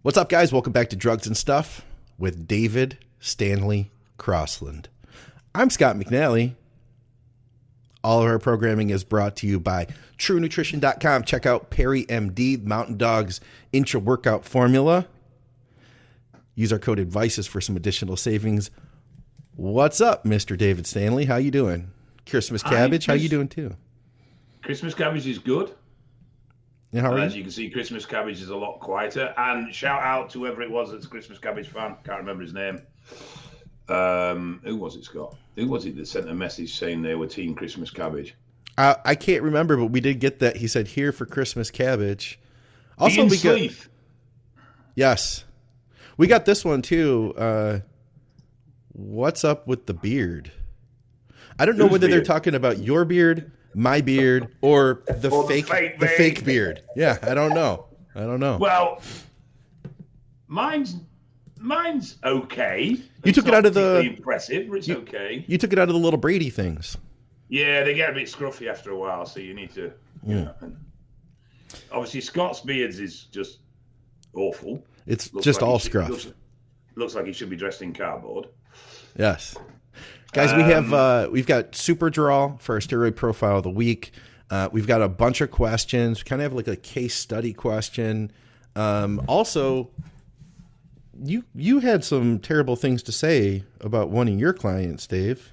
What's up, guys? Welcome back to Drugs and Stuff with David Stanley Crossland. I'm Scott McNally. All of our programming is brought to you by TrueNutrition.com. Check out Perry MD, Mountain Dog's intra-workout formula. Use our code ADVICES for some additional savings. What's up, Mr. David Stanley? How you doing? Christmas cabbage, how you doing too? Christmas cabbage is good. Yeah, how are you? As you can see, Christmas cabbage is a lot quieter. And shout out to whoever it was that's a Christmas cabbage fan. Can't remember his name. Who was it, Scott? Who was it that sent a message saying they were Team Christmas cabbage? I can't remember, but we did get that. He said, here for Christmas cabbage. Also, we got... Yes. We got this one, too. What's up with the beard? I don't know whether they're talking about your beard, my beard, or the fake beard. Yeah, I don't know. Well, mine's okay. You took it out of the impressive, but it's okay. You took it out of the little Brady things. Yeah, they get a bit scruffy after a while, so you need to. Obviously, Scott's beards is just awful. It's just all scruff. Looks like he should be dressed in cardboard. Yes. Guys, we've got Superdrol for our steroid profile of the week. We've got a bunch of questions. We kind of have like a case study question. Also, you had some terrible things to say about one of your clients, Dave.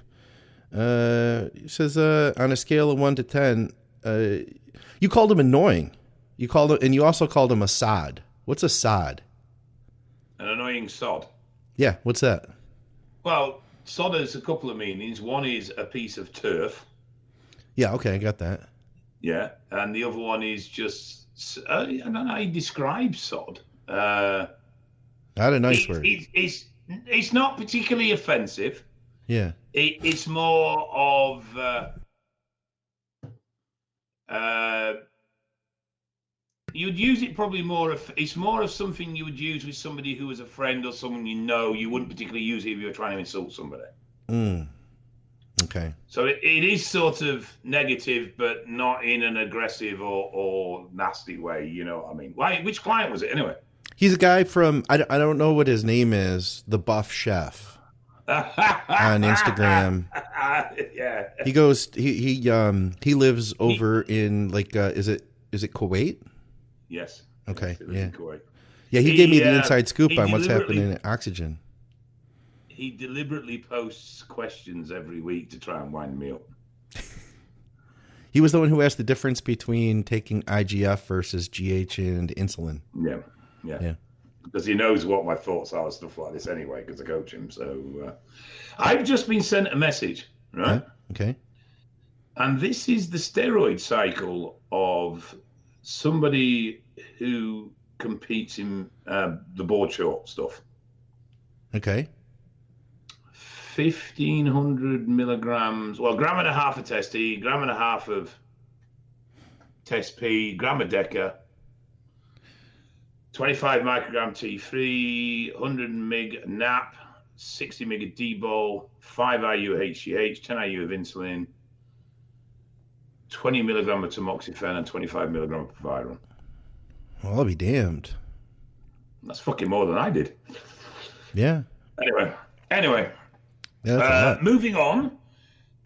It says on a scale of 1 to 10, you called him annoying. You called him, and you also called him a sod. What's a sod? An annoying sod. Yeah, what's that? Well, sod has a couple of meanings. One is a piece of turf. Yeah, okay, I got that. Yeah, and the other one is just, I don't know how you describe sod. Not a nice word. It's not particularly offensive. Yeah. It's more of... you'd use it probably more if it's more of something you would use with somebody who was a friend or someone you know. You wouldn't particularly use it if you were trying to insult somebody. Okay. So it is sort of negative, but not in an aggressive or nasty way. You know what I mean? Why? Which client was it anyway? He's a guy from, I don't know what his name is, the Buff Chef on Instagram. Yeah. He goes, he lives over in like, is it Kuwait? Yes. Okay. Yes, yeah. Yeah. He gave me the inside scoop on what's happening in Oxygen. He deliberately posts questions every week to try and wind me up. He was the one who asked the difference between taking IGF versus GH and insulin. Yeah. Because he knows what my thoughts are and stuff like this anyway, because I coach him. So I've just been sent a message, right? Yeah. Okay. And this is the steroid cycle of somebody who competes in the board short stuff. Okay. 1,500 milligrams, well, gram and a half of test E, gram and a half of test P, gram of Deca, 25 microgram T3, 100 mg NAP, 60 mg of D-bol, 5 IU HGH, 10 IU of insulin, 20 milligram of tamoxifen, and 25 milligram of Viral. Well, I'll be damned. That's fucking more than I did. Yeah. Anyway. Yeah, moving on,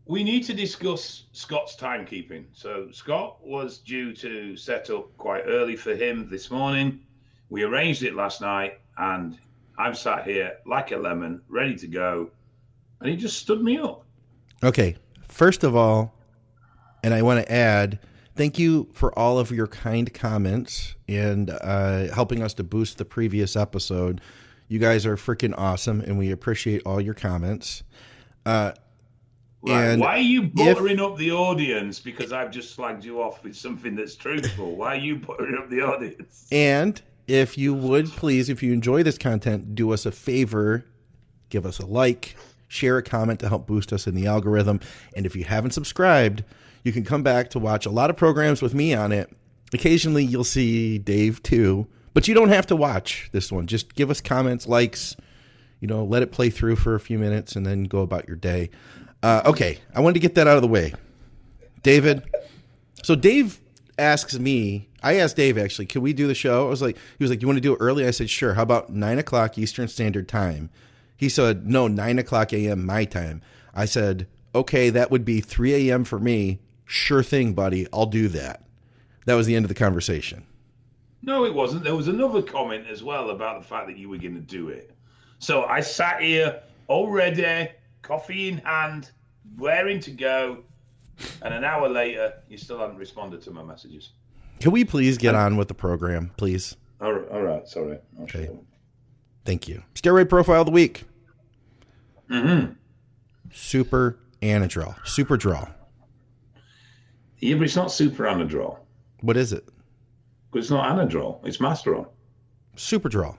we need to discuss Scott's timekeeping. So Scott was due to set up quite early for him this morning. We arranged it last night, and I'm sat here like a lemon, ready to go, and he just stood me up. Okay, first of all, and I want to add, thank you for all of your kind comments and helping us to boost the previous episode. You guys are freaking awesome, and we appreciate all your comments. Right. And why are you buttering up the audience? Because I've just slagged you off with something that's truthful. Why are you buttering up the audience? And if you would, please, if you enjoy this content, do us a favor, give us a like, share a comment to help boost us in the algorithm. And if you haven't subscribed, you can come back to watch a lot of programs with me on it. Occasionally, you'll see Dave, too. But you don't have to watch this one. Just give us comments, likes, let it play through for a few minutes and then go about your day. Okay, I wanted to get that out of the way. David. So Dave asks me, I asked Dave, actually, can we do the show? He was like, you want to do it early? I said, sure. How about 9 o'clock Eastern Standard Time? He said, no, 9 o'clock a.m. my time. I said, okay, that would be 3 a.m. for me. Sure thing, buddy. I'll do that. That was the end of the conversation. No, it wasn't. There was another comment as well about the fact that you were going to do it. So I sat here already, coffee in hand, raring to go. And an hour later, you still haven't responded to my messages. Can we please get on with the program, please? All right. Sorry. Okay. Thank you. Steroid profile of the week. Superdrol. Yeah, but it's not super anadrol. What is it? Because it's not anadrol. It's masteron. Superdrol.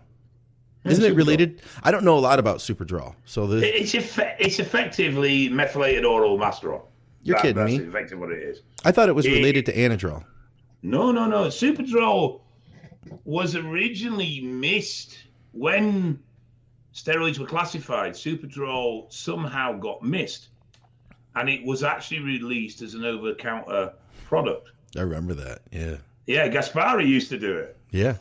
Isn't it related? I don't know a lot about Superdrol. So it's effectively methylated oral masteron. You're kidding me. That's effectively what it is. I thought it was related to anadrol. No. Superdrol was originally missed when steroids were classified. Superdrol somehow got missed, and it was actually released as an over-the-counter product. I remember that. Yeah. Yeah, Gaspari used to do it. Yeah.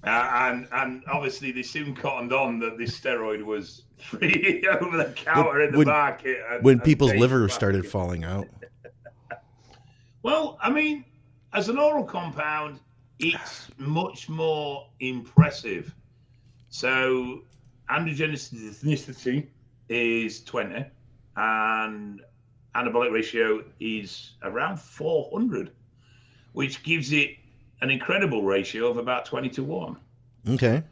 And obviously they soon cottoned on that this steroid was free over the counter in the market. When people's livers started falling out. Well, I mean, as an oral compound, it's much more impressive. So androgenicity is 20 and anabolic ratio is around 400, which gives it an incredible ratio of about 20-1. Okay.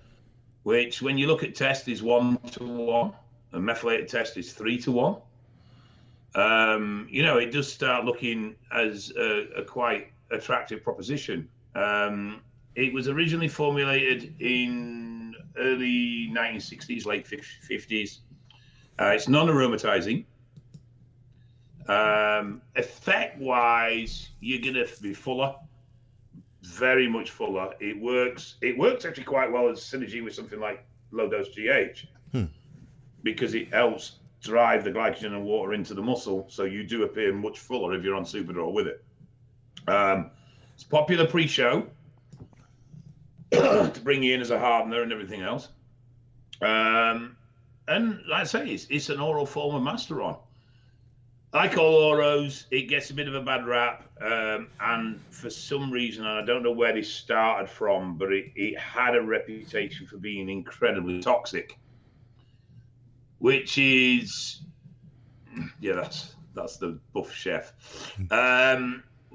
Which, when you look at test, is 1-1. A methylated test is 3-1. It does start looking as a quite attractive proposition. It was originally formulated in early 1960s, late 50s. It's non-aromatizing. Effect-wise, you're going to be fuller. Very much fuller. It works actually quite well as synergy with something like low dose GH because it helps drive the glycogen and water into the muscle, so you do appear much fuller if you're on Superdrol with it. It's popular pre-show to bring you in as a hardener and everything else. And like I say, it's an oral form of Masteron. Like all oros, it gets a bit of a bad rap, and for some reason, and I don't know where this started from, but it had a reputation for being incredibly toxic, which is, that's the buff chef.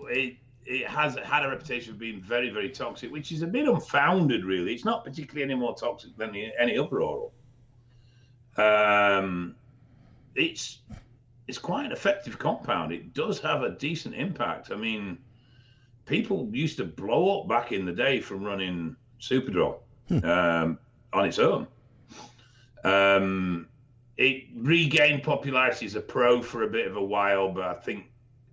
It has had a reputation of being very, very toxic, which is a bit unfounded, really. It's not particularly any more toxic than any other oral. It's quite an effective compound. It does have a decent impact. I mean, people used to blow up back in the day from running Superdrol on its own. It regained popularity as a pro for a bit of a while, but I think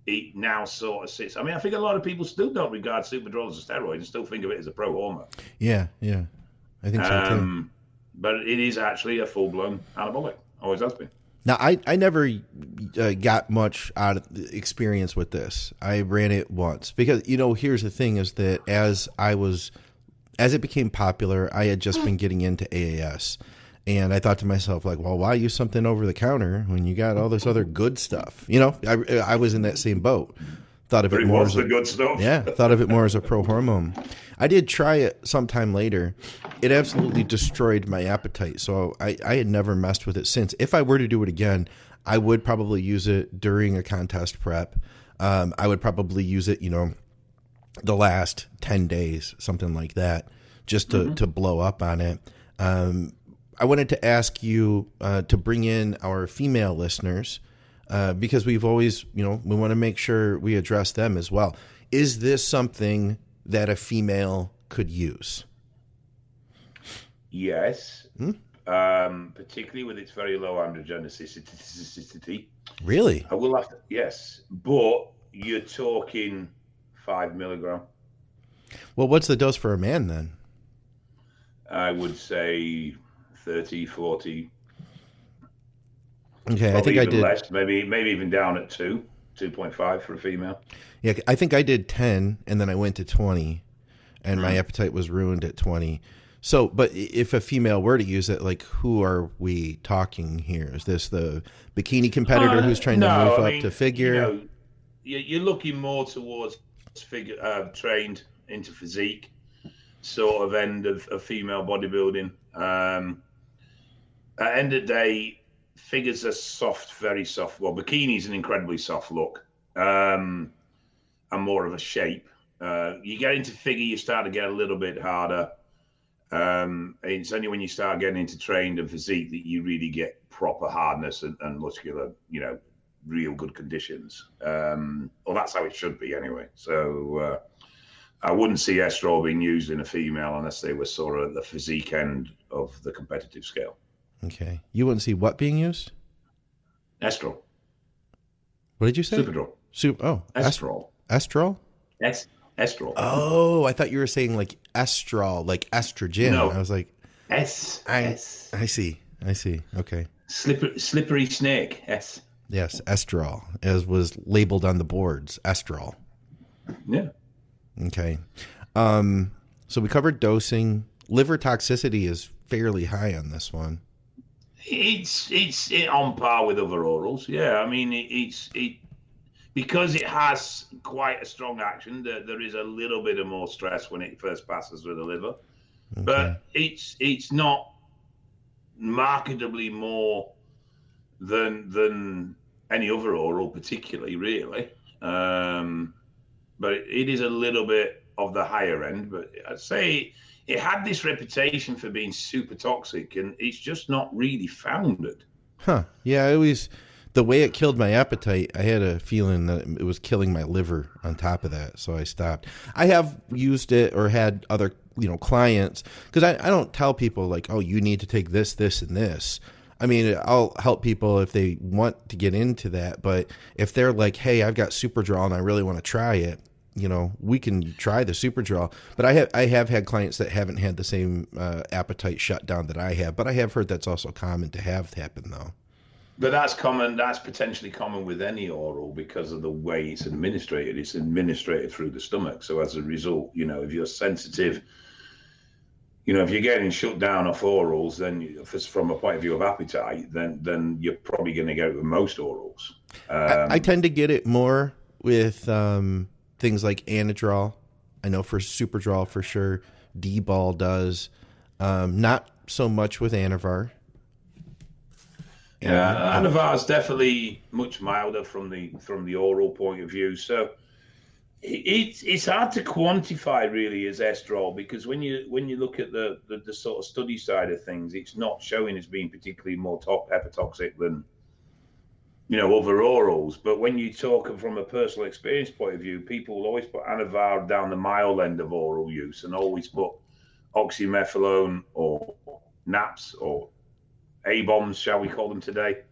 it now sort of sits. I mean, I think a lot of people still don't regard Superdrol as a steroid and still think of it as a pro hormone. Yeah. I think so too. But it is actually a full-blown anabolic. Always has been. Now, I never got much out of the experience with this. I ran it once because, here's the thing is that as it became popular, I had just been getting into AAS. And I thought to myself, like, well, why use something over the counter when you got all this other good stuff? I was in that same boat. Thought of it more as the good stuff. Yeah, thought of it more as a pro hormone. I did try it sometime later. It absolutely destroyed my appetite. So I had never messed with it since. If I were to do it again, I would probably use it during a contest prep. I would probably use it, the last 10 days, something like that, just to blow up on it. I wanted to ask you to bring in our female listeners because we've always, we want to make sure we address them as well. Is this something that a female could use? Yes, particularly with its very low androgenicity. Really? I will have to, yes, but you're talking 5 milligram. Well, what's the dose for a man then? I would say 30, 40. Okay, Probably I think I did less, maybe even down at 2.5 for a female. Yeah, I think I did 10 and then I went to 20 and my appetite was ruined at 20. So, but if a female were to use it, like, who are we talking here? Is this the bikini competitor who's trying to move up to figure? You're looking more towards figure trained into physique sort of end of female bodybuilding. At the end of the day, figures are soft, very soft. Well, bikini's an incredibly soft look, and more of a shape. You get into figure, you start to get a little bit harder. It's only when you start getting into trained and physique that you really get proper hardness and muscular, real good conditions. Well, that's how it should be anyway. So I wouldn't see estrol being used in a female unless they were sort of at the physique end of the competitive scale. Okay. You wouldn't see what being used? Estrol. What did you say? Superdrol. Estrol. Estrol? Estrol. Oh, I thought you were saying like estrol, like estrogen. No. I was like, I see. Okay. Slippery snake. S. Yes, estrol, as was labeled on the boards. Estrol. Yeah. Okay. So we covered dosing. Liver toxicity is fairly high on this one. It's on par with other orals. Yeah, I mean it's because it has quite a strong action. There is a little bit of more stress when it first passes through the liver, but it's not markedly more than any other oral, particularly really. But it is a little bit of the higher end. But I'd say it had this reputation for being super toxic, and it's just not really founded. Huh? Yeah, the way it killed my appetite, I had a feeling that it was killing my liver on top of that, so I stopped. I have used it or had other, clients, because I don't tell people like, oh, you need to take this, this, and this. I mean, I'll help people if they want to get into that, but if they're like, hey, I've got Superdrol and I really want to try it, we can try the Superdrol. But I have had clients that haven't had the same appetite shutdown that I have, but I have heard that's also common to have happen, though. But that's common. That's potentially common with any oral because of the way it's administered. It's administered through the stomach. So as a result, if you're sensitive, if you're getting shut down off orals, then from a point of view of appetite, then you're probably going to get it with most orals. I tend to get it more with things like Anadrol. I know for Superdrol for sure. D-Ball does. Not so much with Anavar. Yeah, Anavar is definitely much milder from the oral point of view. So it's hard to quantify really as estrol because when you look at the sort of study side of things, it's not showing as being particularly more hepatotoxic than other orals. But when you talk from a personal experience point of view, people will always put Anavar down the mild end of oral use and always put oxymethylone or NAPS or A-bombs, shall we call them today,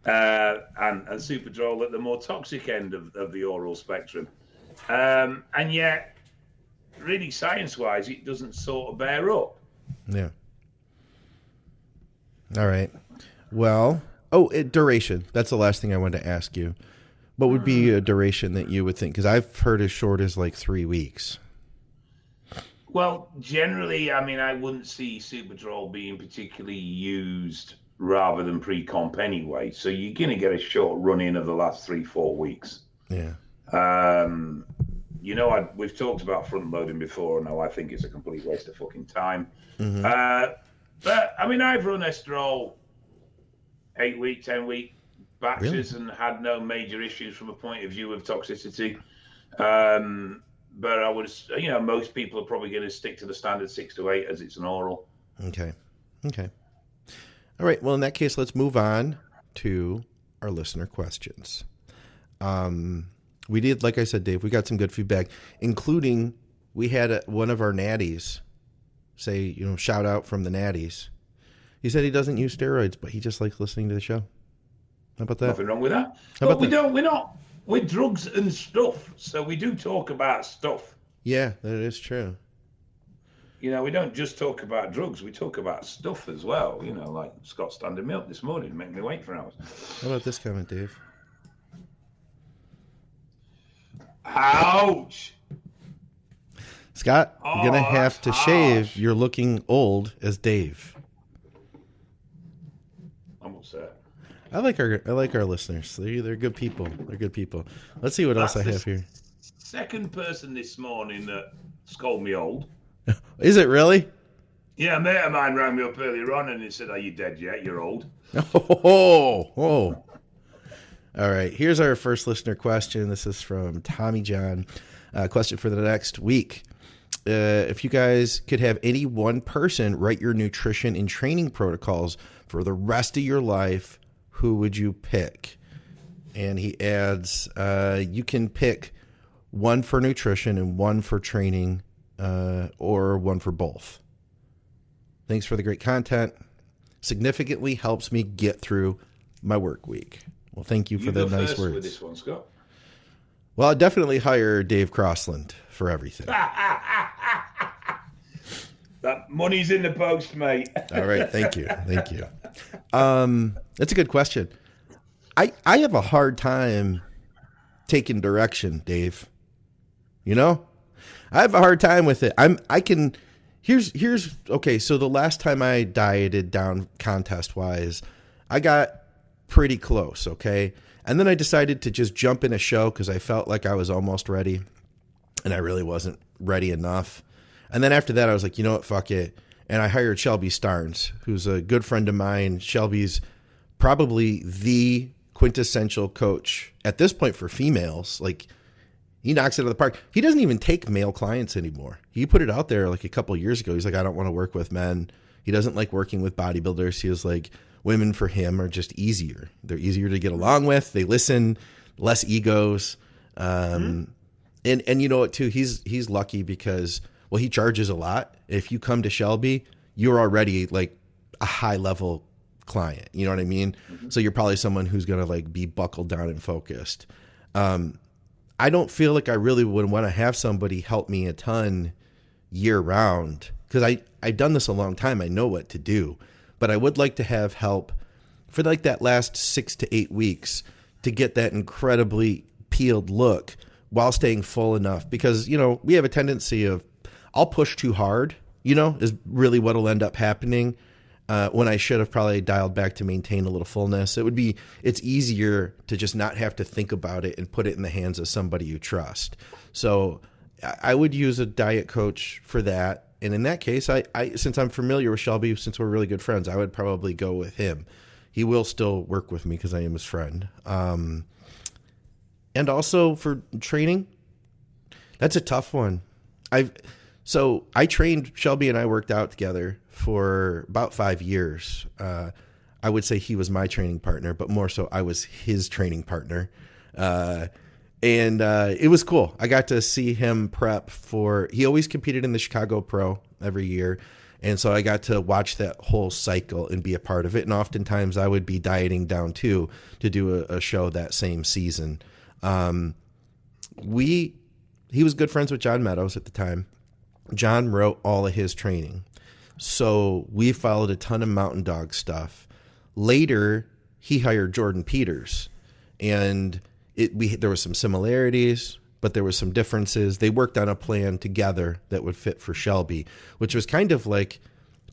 and Superdrol at the more toxic end of the oral spectrum. And yet, really science-wise, it doesn't sort of bear up. Yeah. All right. Well, duration. That's the last thing I wanted to ask you. What would be a duration that you would think? Because I've heard as short as like 3 weeks. Well, generally, I mean, I wouldn't see Superdrol being particularly used rather than pre-comp anyway. So you're going to get a short run-in of the last 3-4 weeks. Yeah. We've talked about front loading before. Now I think it's a complete waste of fucking time. Mm-hmm. But I mean, I've run estrol 8-week, 10-week batches and had no major issues from a point of view of toxicity. But I would, most people are probably going to stick to the standard 6 to 8 as it's an oral. Okay. All right. Well, in that case, let's move on to our listener questions. We did, like I said, Dave, we got some good feedback, including we had one of our natties say, shout out from the natties. He said he doesn't use steroids, but he just likes listening to the show. How about that? Nothing wrong with that. But we're drugs and stuff, so we do talk about stuff. Yeah, that is true. We don't just talk about drugs, we talk about stuff as well. Like Scott standing me up this morning, making me wait for hours. How about this comment, Dave? Ouch. Scott, you're going to have to shave. Harsh. You're looking old as Dave. I'm upset. I like our listeners. They're good people. They're good people. Let's see what else I have here. Second person this morning that called me old. Is it really? Yeah, a mate of mine rang me up earlier on and he said, "Are you dead yet? You're old." Oh. All right. Here's our first listener question. This is from Tommy John. Question for the next week. If you guys could have any one person write your nutrition and training protocols for the rest of your life, who would you pick? And he adds, you can pick one for nutrition and one for training, or one for both. Thanks for the great content. Significantly helps me get through my work week. Well, thank you for the nice first words. with this one, Scott. Well, I'd definitely hire Dave Crossland for everything. That money's in the post, mate. All right. Thank you. That's a good question. I have a hard time taking direction, Dave. You know, I have a hard time with it. Here's okay. So the last time I dieted down contest wise, I got pretty close. Okay. And then I decided to just jump in a show because I felt like I was almost ready and I really wasn't ready enough. And then after that, I was like, you know what, fuck it. And I hired Shelby Starnes, who's a good friend of mine. Shelby's probably the quintessential coach at this point for females. Like, he knocks it out of the park. He doesn't even take male clients anymore. He put it out there like a couple of years ago. He's like, I don't want to work with men. He doesn't like working with bodybuilders. He was like, women for him are just easier. They're easier to get along with. They listen, less egos. And you know what too? He's lucky because, well, he charges a lot. If you come to Shelby, you're already like a high level client. You know what I mean? Mm-hmm. So you're probably someone who's going to like be buckled down and focused. I don't feel like I really would want to have somebody help me a ton year round because I've done this a long time. I know what to do, but I would like to have help for like that last 6 to 8 weeks to get that incredibly peeled look while staying full enough because, you know, we have a tendency of I'll push too hard, you know, is really what'll end up happening when I should have probably dialed back to maintain a little fullness. It's easier to just not have to think about it and put it in the hands of somebody you trust. So I would use a diet coach for that. And in that case, I since I'm familiar with Shelby, since we're really good friends, I would probably go with him. He will still work with me because I am his friend. And also for training, that's a tough one. So I trained, Shelby and I worked out together for about 5 years. I would say he was my training partner, but more so I was his training partner. And it was cool. I got to see him prep he always competed in the Chicago Pro every year. And so I got to watch that whole cycle and be a part of it. And oftentimes I would be dieting down too to do a show that same season. He was good friends with John Meadows at the time. John wrote all of his training. So we followed a ton of Mountain Dog stuff. Later, he hired Jordan Peters. And there was some similarities, but there was some differences. They worked on a plan together that would fit for Shelby, which was kind of like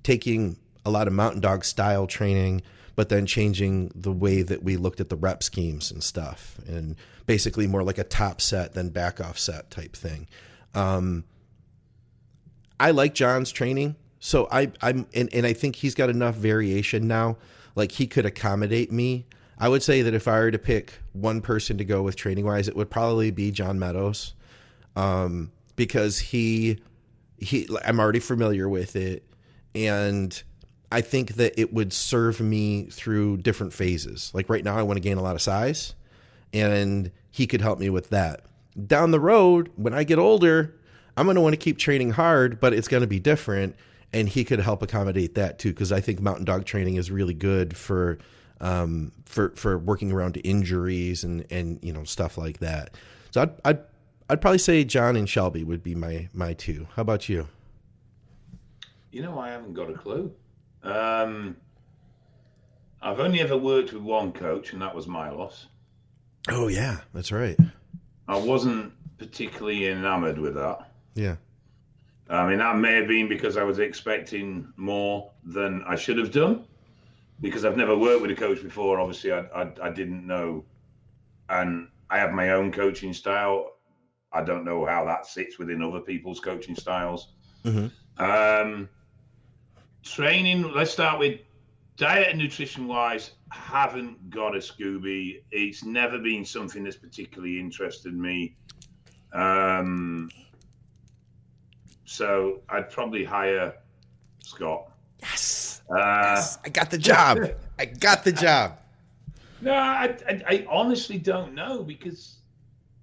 taking a lot of Mountain Dog style training, but then changing the way that we looked at the rep schemes and stuff. And basically more like a top set than back off set type thing. I like John's training, so I think he's got enough variation now. Like he could accommodate me. I would say that if I were to pick one person to go with training wise, it would probably be John Meadows, because I'm already familiar with it, and I think that it would serve me through different phases. Like right now, I want to gain a lot of size, and he could help me with that. Down the road, when I get older, I'm going to want to keep training hard, but it's going to be different. And he could help accommodate that too. Cause I think Mountain Dog training is really good for working around injuries and, you know, stuff like that. So I'd probably say John and Shelby would be my two. How about you? You know, I haven't got a clue. I've only ever worked with one coach and that was Milos. Oh yeah, that's right. I wasn't particularly enamored with that. Yeah. I mean, that may have been because I was expecting more than I should have done, because I've never worked with a coach before. Obviously, I didn't know, and I have my own coaching style. I don't know how that sits within other people's coaching styles. Mm-hmm. Training, let's start with diet and nutrition wise. Haven't got a Scooby. It's never been something that's particularly interested me. So I'd probably hire Scott. Yes. Yes. I got the job. I got the job. No, I honestly don't know, because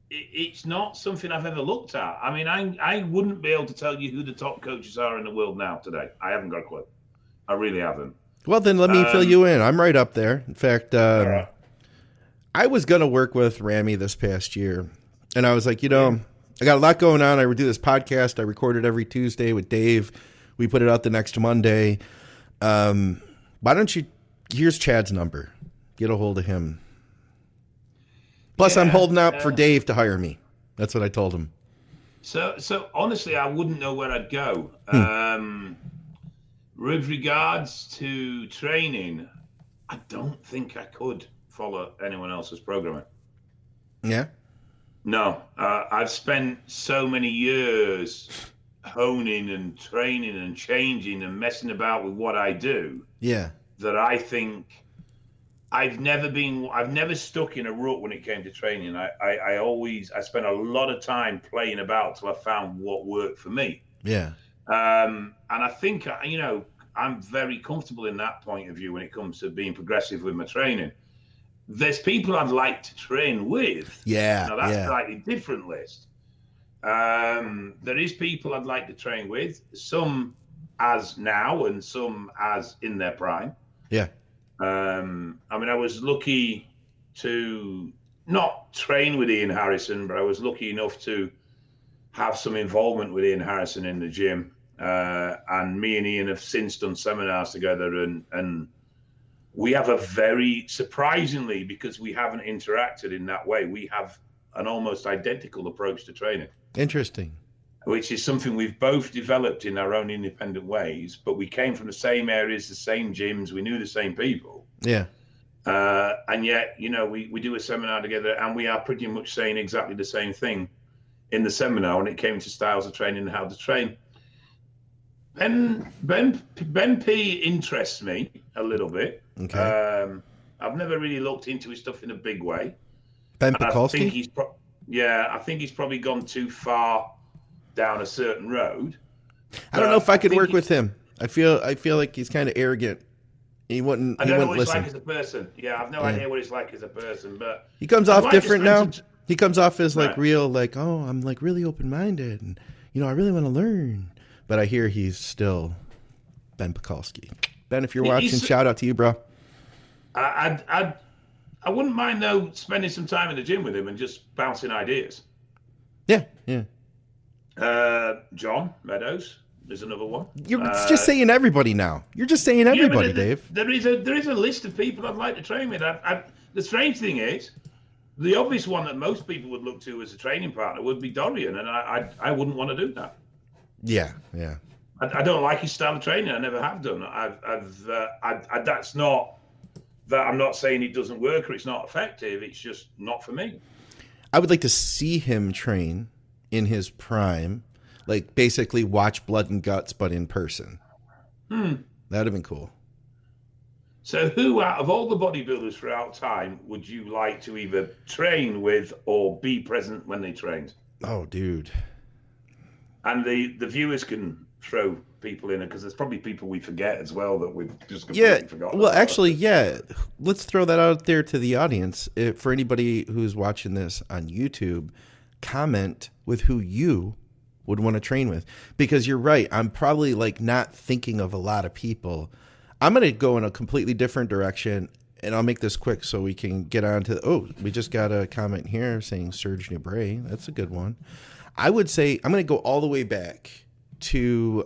it's not something I've ever looked at. I mean, I wouldn't be able to tell you who the top coaches are in the world now today. I haven't got a clue. I really haven't. Well, then let me fill you in. I'm right up there. In fact, right. I was going to work with Rami this past year, and I was like, I got a lot going on. I do this podcast. I record it every Tuesday with Dave. We put it out the next Monday. Why don't you, here's Chad's number. Get a hold of him. Plus, I'm holding out for Dave to hire me. That's what I told him. So honestly, I wouldn't know where I'd go. With regards to training, I don't think I could follow anyone else's programming. Yeah? No. I've spent so many years honing and training and changing and messing about with what I do. Yeah. That I think I've never stuck in a rut when it came to training. I spent a lot of time playing about till I found what worked for me. Yeah. And I think, I'm very comfortable in that point of view when it comes to being progressive with my training. There's people I'd like to train with. Yeah. Now that's a slightly different list. There is people I'd like to train with, some as now and some as in their prime. Yeah. I mean, I was lucky to not train with Ian Harrison, but I was lucky enough to have some involvement with Ian Harrison in the gym. And me and Ian have since done seminars together, and we have a very, surprisingly, because we haven't interacted in that way, we have an almost identical approach to training. Interesting. Which is something we've both developed in our own independent ways, but we came from the same areas, the same gyms, we knew the same people. Yeah. And yet, we do a seminar together, and we are pretty much saying exactly the same thing in the seminar when it came to styles of training and how to train. Ben P interests me a little bit. Okay. I've never really looked into his stuff in a big way. Ben Pekulski? I think he's probably gone too far down a certain road. I don't know if I could work with him. I feel like he's kind of arrogant. I don't know what he's like as a person. Yeah, I've no idea what he's like as a person, but he comes off different now. He comes off as real, I'm really open-minded, and I really want to learn. But I hear he's still Ben Pekulski. Ben, if you're watching, shout out to you, bro. I wouldn't mind spending some time in the gym with him and just bouncing ideas. Yeah. John Meadows is another one. You're just saying everybody now. You're just saying everybody, Dave. There is a list of people I'd like to train with. The strange thing is, the obvious one that most people would look to as a training partner would be Dorian, and I wouldn't want to do that. Yeah. I don't like his style of training. I never have done. That's not that I'm not saying it doesn't work or it's not effective. It's just not for me. I would like to see him train in his prime, like basically watch Blood and Guts, but in person. That'd have been cool. So who out of all the bodybuilders throughout time would you like to either train with or be present when they trained? Oh, dude. And the viewers can throw people in it, because there's probably people we forget as well that we've just completely forgotten. Well, actually, let's throw that out there to the audience. For anybody who's watching this on YouTube, comment with who you would want to train with, because you're right. I'm probably not thinking of a lot of people. I'm going to go in a completely different direction, and I'll make this quick so we can get on to. We just got a comment here saying Serge Nubret. That's a good one. I would say I'm going to go all the way back to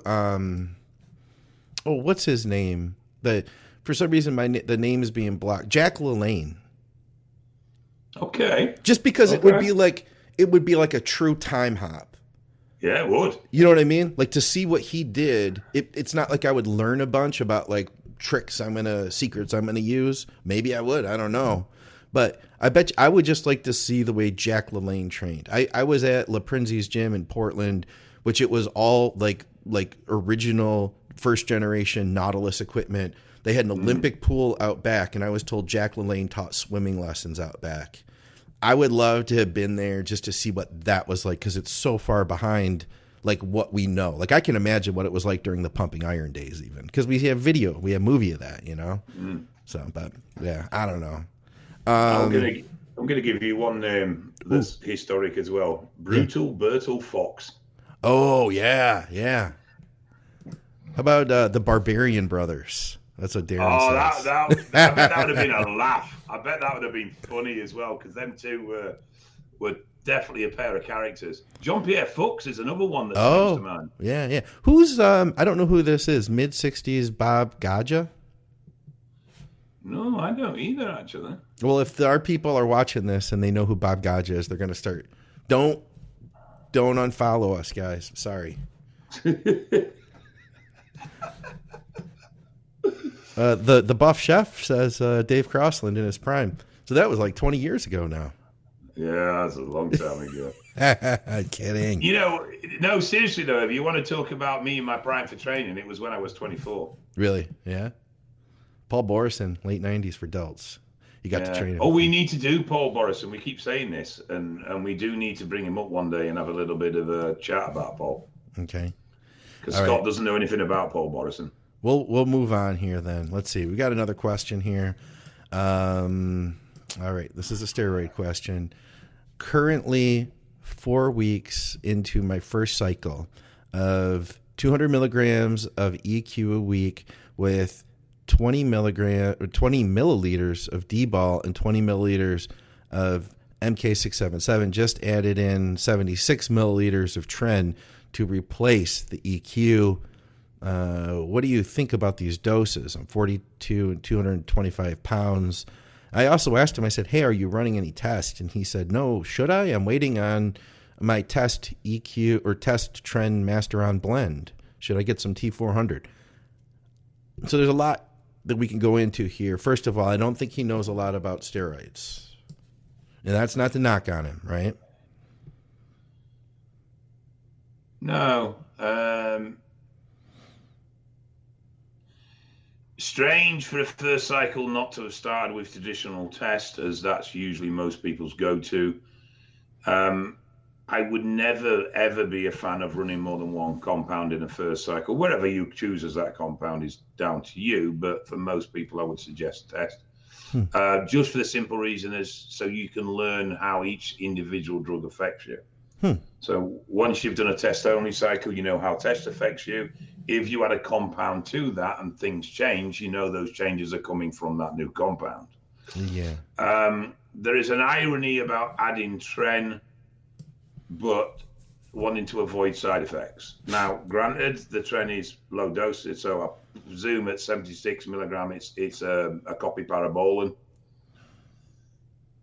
what's his name? For some reason the name is being blocked. Jack LaLanne. Okay. Just because it would be it would be like a true time hop. Yeah, it would. You know what I mean? Like to see what he did. It's not like I would learn a bunch about like tricks secrets I'm gonna use. Maybe I would. I don't know. But I bet I would just like to see the way Jack LaLanne trained. I was at LaPrinzi's gym in Portland, which it was all like original first generation Nautilus equipment. They had an Olympic pool out back, and I was told Jack LaLanne taught swimming lessons out back. I would love to have been there just to see what that was like, because it's so far behind like what we know. Like I can imagine what it was like during the pumping iron days, even because we have movie of that, you know. So, but yeah, I don't know. I'm gonna give you one name that's historic as well. Brutal Bertil Fox. Oh yeah. How about the Barbarian Brothers? That's what Darren says. I bet that would have been a laugh. I bet that would have been funny as well, because them two were definitely a pair of characters. Jean-Pierre Fuchs is another one that comes to mind. Yeah. Who's I don't know who this is. Mid-60s Bob Gaja? No, I don't either, actually. Well, if our people are watching this and they know who Bob Gaja is, they're going to start. Don't unfollow us, guys. Sorry. The buff chef says Dave Crossland in his prime. So that was like 20 years ago now. Yeah, that's a long time ago. Kidding. You know, no, seriously though, if you want to talk about me and my prime for training, it was when I was 24. Really? Yeah. Paul Borison, late 90s for Delts. You got to train him. Oh, we need to do Paul Borison. We keep saying this, and we do need to bring him up one day and have a little bit of a chat about Paul. Okay. Because Scott doesn't know anything about Paul Borison. We'll move on here then. Let's see. We got another question here. All right. This is a steroid question. Currently 4 weeks into my first cycle of 200 milligrams of EQ a week with 20 milliliters of D-ball and 20 milliliters of MK677. Just added in 76 milliliters of Tren to replace the EQ. What do you think about these doses? I'm 42 and 225 pounds. I also asked him, I said, hey, are you running any tests? And he said, no, should I? I'm waiting on my test EQ or test Tren Masteron blend. Should I get some T400? So there's a lot that we can go into here. First of all, I don't think he knows a lot about steroids. And that's not to knock on him, right? No. Strange for a first cycle not to have started with traditional test, as that's usually most people's go-to. I would never, ever be a fan of running more than one compound in a first cycle. Whatever you choose as that compound is down to you, but for most people, I would suggest test. Just for the simple reason is so you can learn how each individual drug affects you. So once you've done a test-only cycle, you know how test affects you. If you add a compound to that and things change, you know those changes are coming from that new compound. Yeah. There is an irony about adding Tren, but wanting to avoid side effects. Now, granted, the Tren is low dosage, so I presume at 76 milligram, it's a copy parabolan,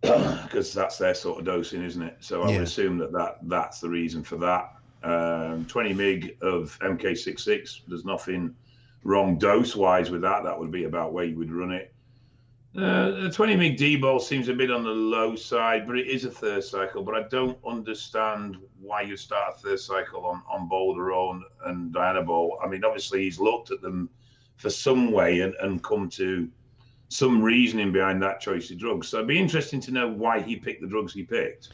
because that's their sort of dosing, isn't it? So I would assume that's the reason for that. 20 mg of MK66, there's nothing wrong dose-wise with that. That would be about where you would run it. The 20 mg D-ball seems a bit on the low side, but it is a third cycle. But I don't understand why you start a third cycle on Bolderone and Dianabol. I mean, obviously he's looked at them for some way and come to some reasoning behind that choice of drugs. So it'd be interesting to know why he picked the drugs he picked.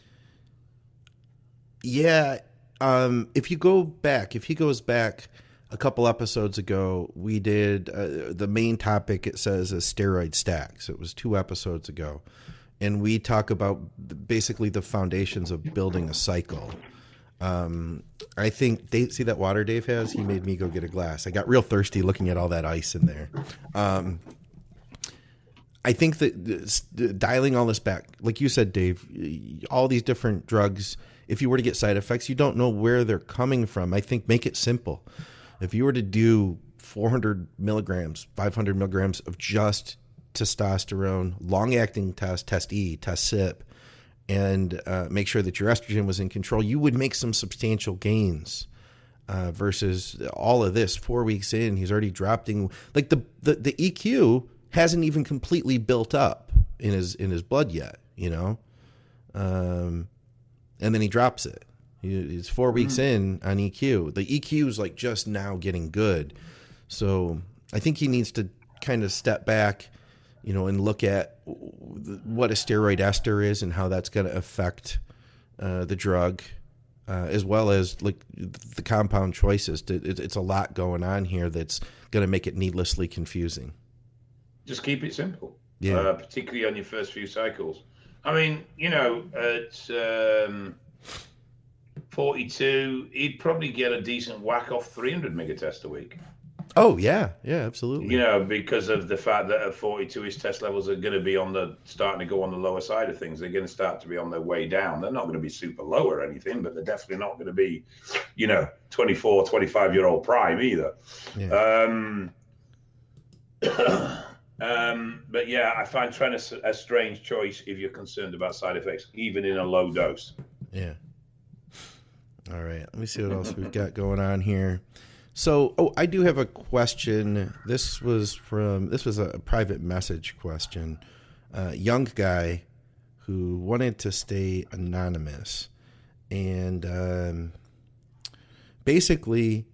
Yeah. If he goes back a couple episodes ago, we did the main topic, it says, is steroid stacks. It was 2 episodes ago. And we talk about basically the foundations of building a cycle. I think, see that water Dave has? He made me go get a glass. I got real thirsty looking at all that ice in there. I think that dialing all this back, like you said, Dave, all these different drugs, if you were to get side effects, you don't know where they're coming from. I think make it simple. If you were to do 400 milligrams, 500 milligrams of just testosterone, long-acting test E, test SIP, and make sure that your estrogen was in control, you would make some substantial gains. Versus all of this, 4 weeks in, he's already dropping. Like the EQ hasn't even completely built up in his blood yet, you know. And then he drops it. He's 4 weeks in on EQ. The EQ is like just now getting good. So I think he needs to kind of step back, you know, and look at what a steroid ester is and how that's going to affect the drug. As well as like the compound choices. It's a lot going on here that's going to make it needlessly confusing. Just keep it simple, particularly on your first few cycles. I mean, you know, at 42, he'd probably get a decent whack off 300 megatest a week. Oh, yeah, absolutely. You know, because of the fact that at 42, his test levels are going to be starting to go on the lower side of things. They're going to start to be on their way down. They're not going to be super low or anything, but they're definitely not going to be, you know, 24, 25-year-old prime either. Yeah. But yeah, I find tren a strange choice if you're concerned about side effects, even in a low dose. Yeah. All right. Let me see what else we've got going on here. So, I do have a question. This was a private message question. Young guy who wanted to stay anonymous. And basically,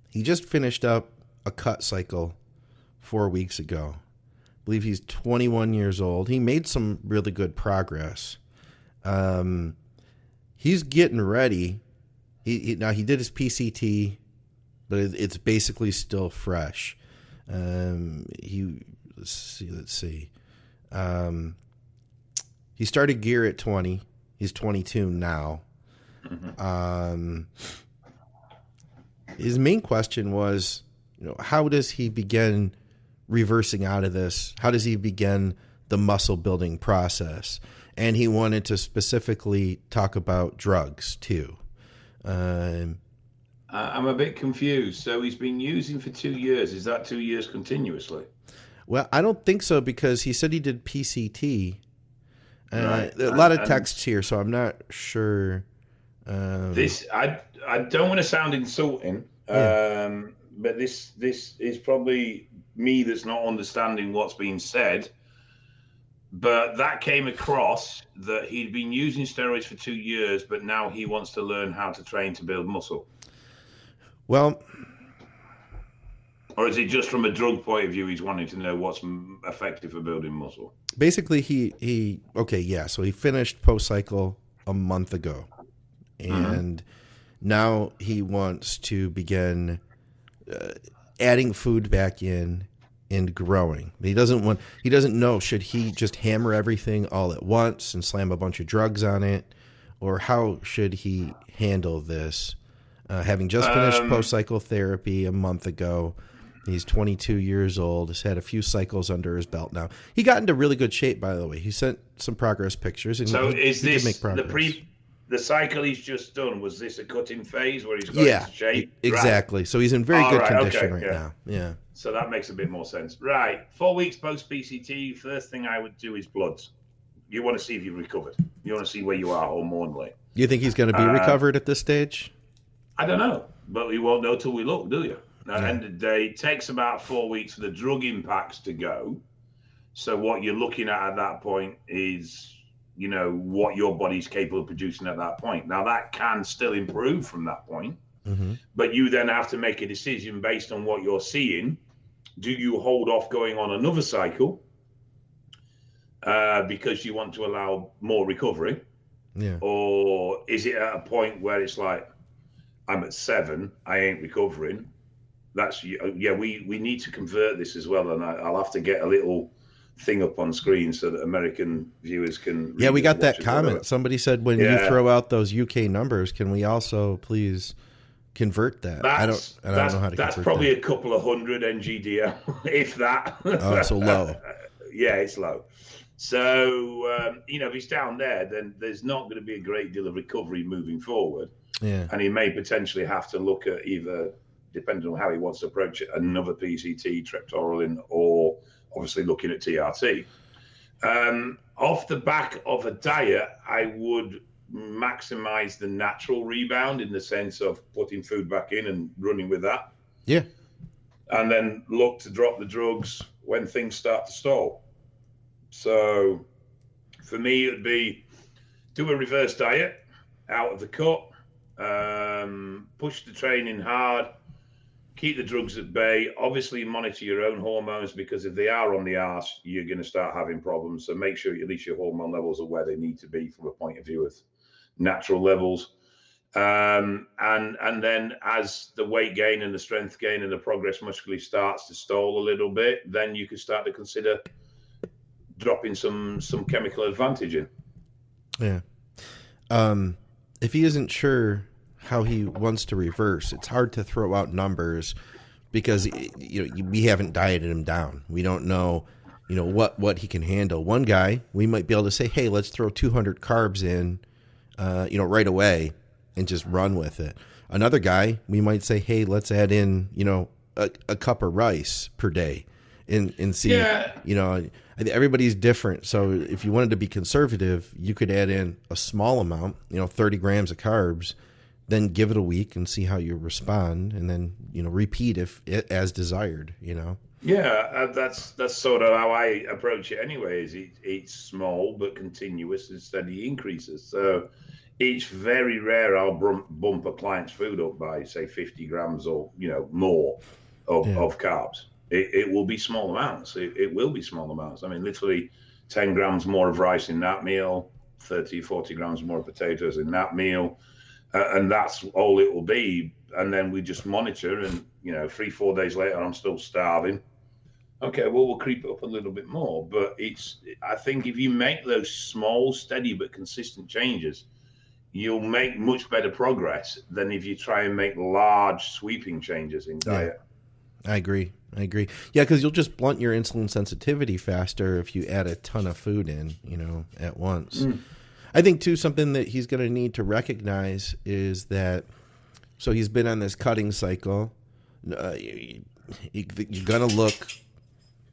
he just finished up a cut cycle 4 weeks ago. I believe he's 21 years old. He made some really good progress. He's getting ready. Now he did his PCT, but it's basically still fresh. Let's see. He started gear at 20. He's 22 now. His main question was, you know, how does he begin reversing out of this? How does he begin the muscle building process? And he wanted to specifically talk about drugs too. I'm a bit confused. So he's been using for 2 years. Is that 2 years continuously? Well, I don't think so, because he said he did PCT. Right. A lot of texts here, so I'm not sure. I don't want to sound insulting, but this is probably me that's not understanding what's being said. But that came across that he'd been using steroids for 2 years, but now he wants to learn how to train to build muscle. Well, or is it just from a drug point of view, he's wanting to know what's effective for building muscle? Basically, so he finished post-cycle a month ago. And now he wants to begin adding food back in and growing. He doesn't know, should he just hammer everything all at once and slam a bunch of drugs on it? Or how should he handle this? Having just finished post-cycle therapy a month ago, he's 22 years old, has had a few cycles under his belt now. He got into really good shape, by the way. He sent some progress pictures. And so he did make progress. The cycle he's just done, was this a cutting phase where he's got into shape? Exactly. Right. So he's in very good condition now. Yeah. So that makes a bit more sense. Right. 4 weeks post-PCT, first thing I would do is bloods. You want to see if you've recovered. You want to see where you are hormonally. You think he's going to be recovered at this stage? I don't know, but we won't know till we look, do you? At the end of the day, it takes about 4 weeks for the drug impacts to go. So what you're looking at that point is, you know, what your body's capable of producing at that point. Now, that can still improve from that point, but you then have to make a decision based on what you're seeing. Do you hold off going on another cycle because you want to allow more recovery? Yeah. Or is it at a point where it's like, I'm at 7, I ain't recovering? We need to convert this as well, and I'll have to get a little thing up on screen so that American viewers can. Yeah, we got that comment. Somebody said when you throw out those UK numbers, can we also please convert that? I don't know how to convert that. That's probably a couple of hundred NGDL, if that. Oh, so low. Yeah, it's low. So, if he's down there, then there's not going to be a great deal of recovery moving forward. Yeah. And he may potentially have to look at either, depending on how he wants to approach it, another PCT, triptorelin, or obviously looking at TRT. Off the back of a diet, I would maximize the natural rebound in the sense of putting food back in and running with that. Yeah. And then look to drop the drugs when things start to stall. So for me, it would be do a reverse diet, out of the cut, push the training hard, keep the drugs at bay. Obviously, monitor your own hormones, because if they are on the arse, you're going to start having problems. So make sure at least your hormone levels are where they need to be from a point of view of natural levels. And then as the weight gain and the strength gain and the progress muscularly starts to stall a little bit, then you can start to consider dropping some chemical advantage in. Yeah. If he isn't sure how he wants to reverse, it's hard to throw out numbers because we haven't dieted him down. We don't know, what he can handle. One guy, we might be able to say, hey, let's throw 200 carbs in, right away and just run with it. Another guy, we might say, hey, let's add in, a cup of rice per day and see, everybody's different. So if you wanted to be conservative, you could add in a small amount, 30 grams of carbs, then give it a week and see how you respond, and then, repeat as desired, Yeah, that's sort of how I approach it anyway, is it's small but continuous and steady increases. So it's very rare I'll bump a client's food up by, say, 50 grams or, more of carbs. It will be small amounts. It will be small amounts. I mean, literally 10 grams more of rice in that meal, 30, 40 grams more of potatoes in that meal. And that's all it will be. And then we just monitor and, 3-4 days later, I'm still starving. Okay, well, we'll creep it up a little bit more. But I think if you make those small, steady, but consistent changes, you'll make much better progress than if you try and make large sweeping changes in diet. Yeah, I agree. Yeah, because you'll just blunt your insulin sensitivity faster if you add a ton of food in, at once. I think, too, something that he's going to need to recognize is that, so he's been on this cutting cycle. You're going to look,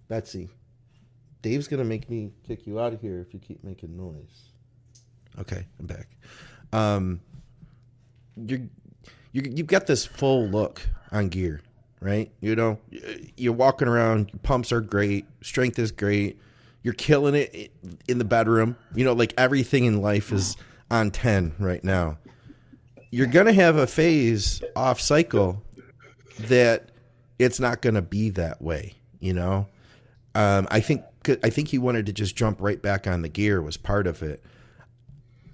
Betsy, Dave's going to make me kick you out of here if you keep making noise. Okay, I'm back. You've got this full look on gear, right? You're walking around, your pumps are great, strength is great, you're killing it in the bedroom. Like everything in life is on 10 right now. You're going to have a phase off cycle that it's not going to be that way, I think he wanted to just jump right back on the gear was part of it.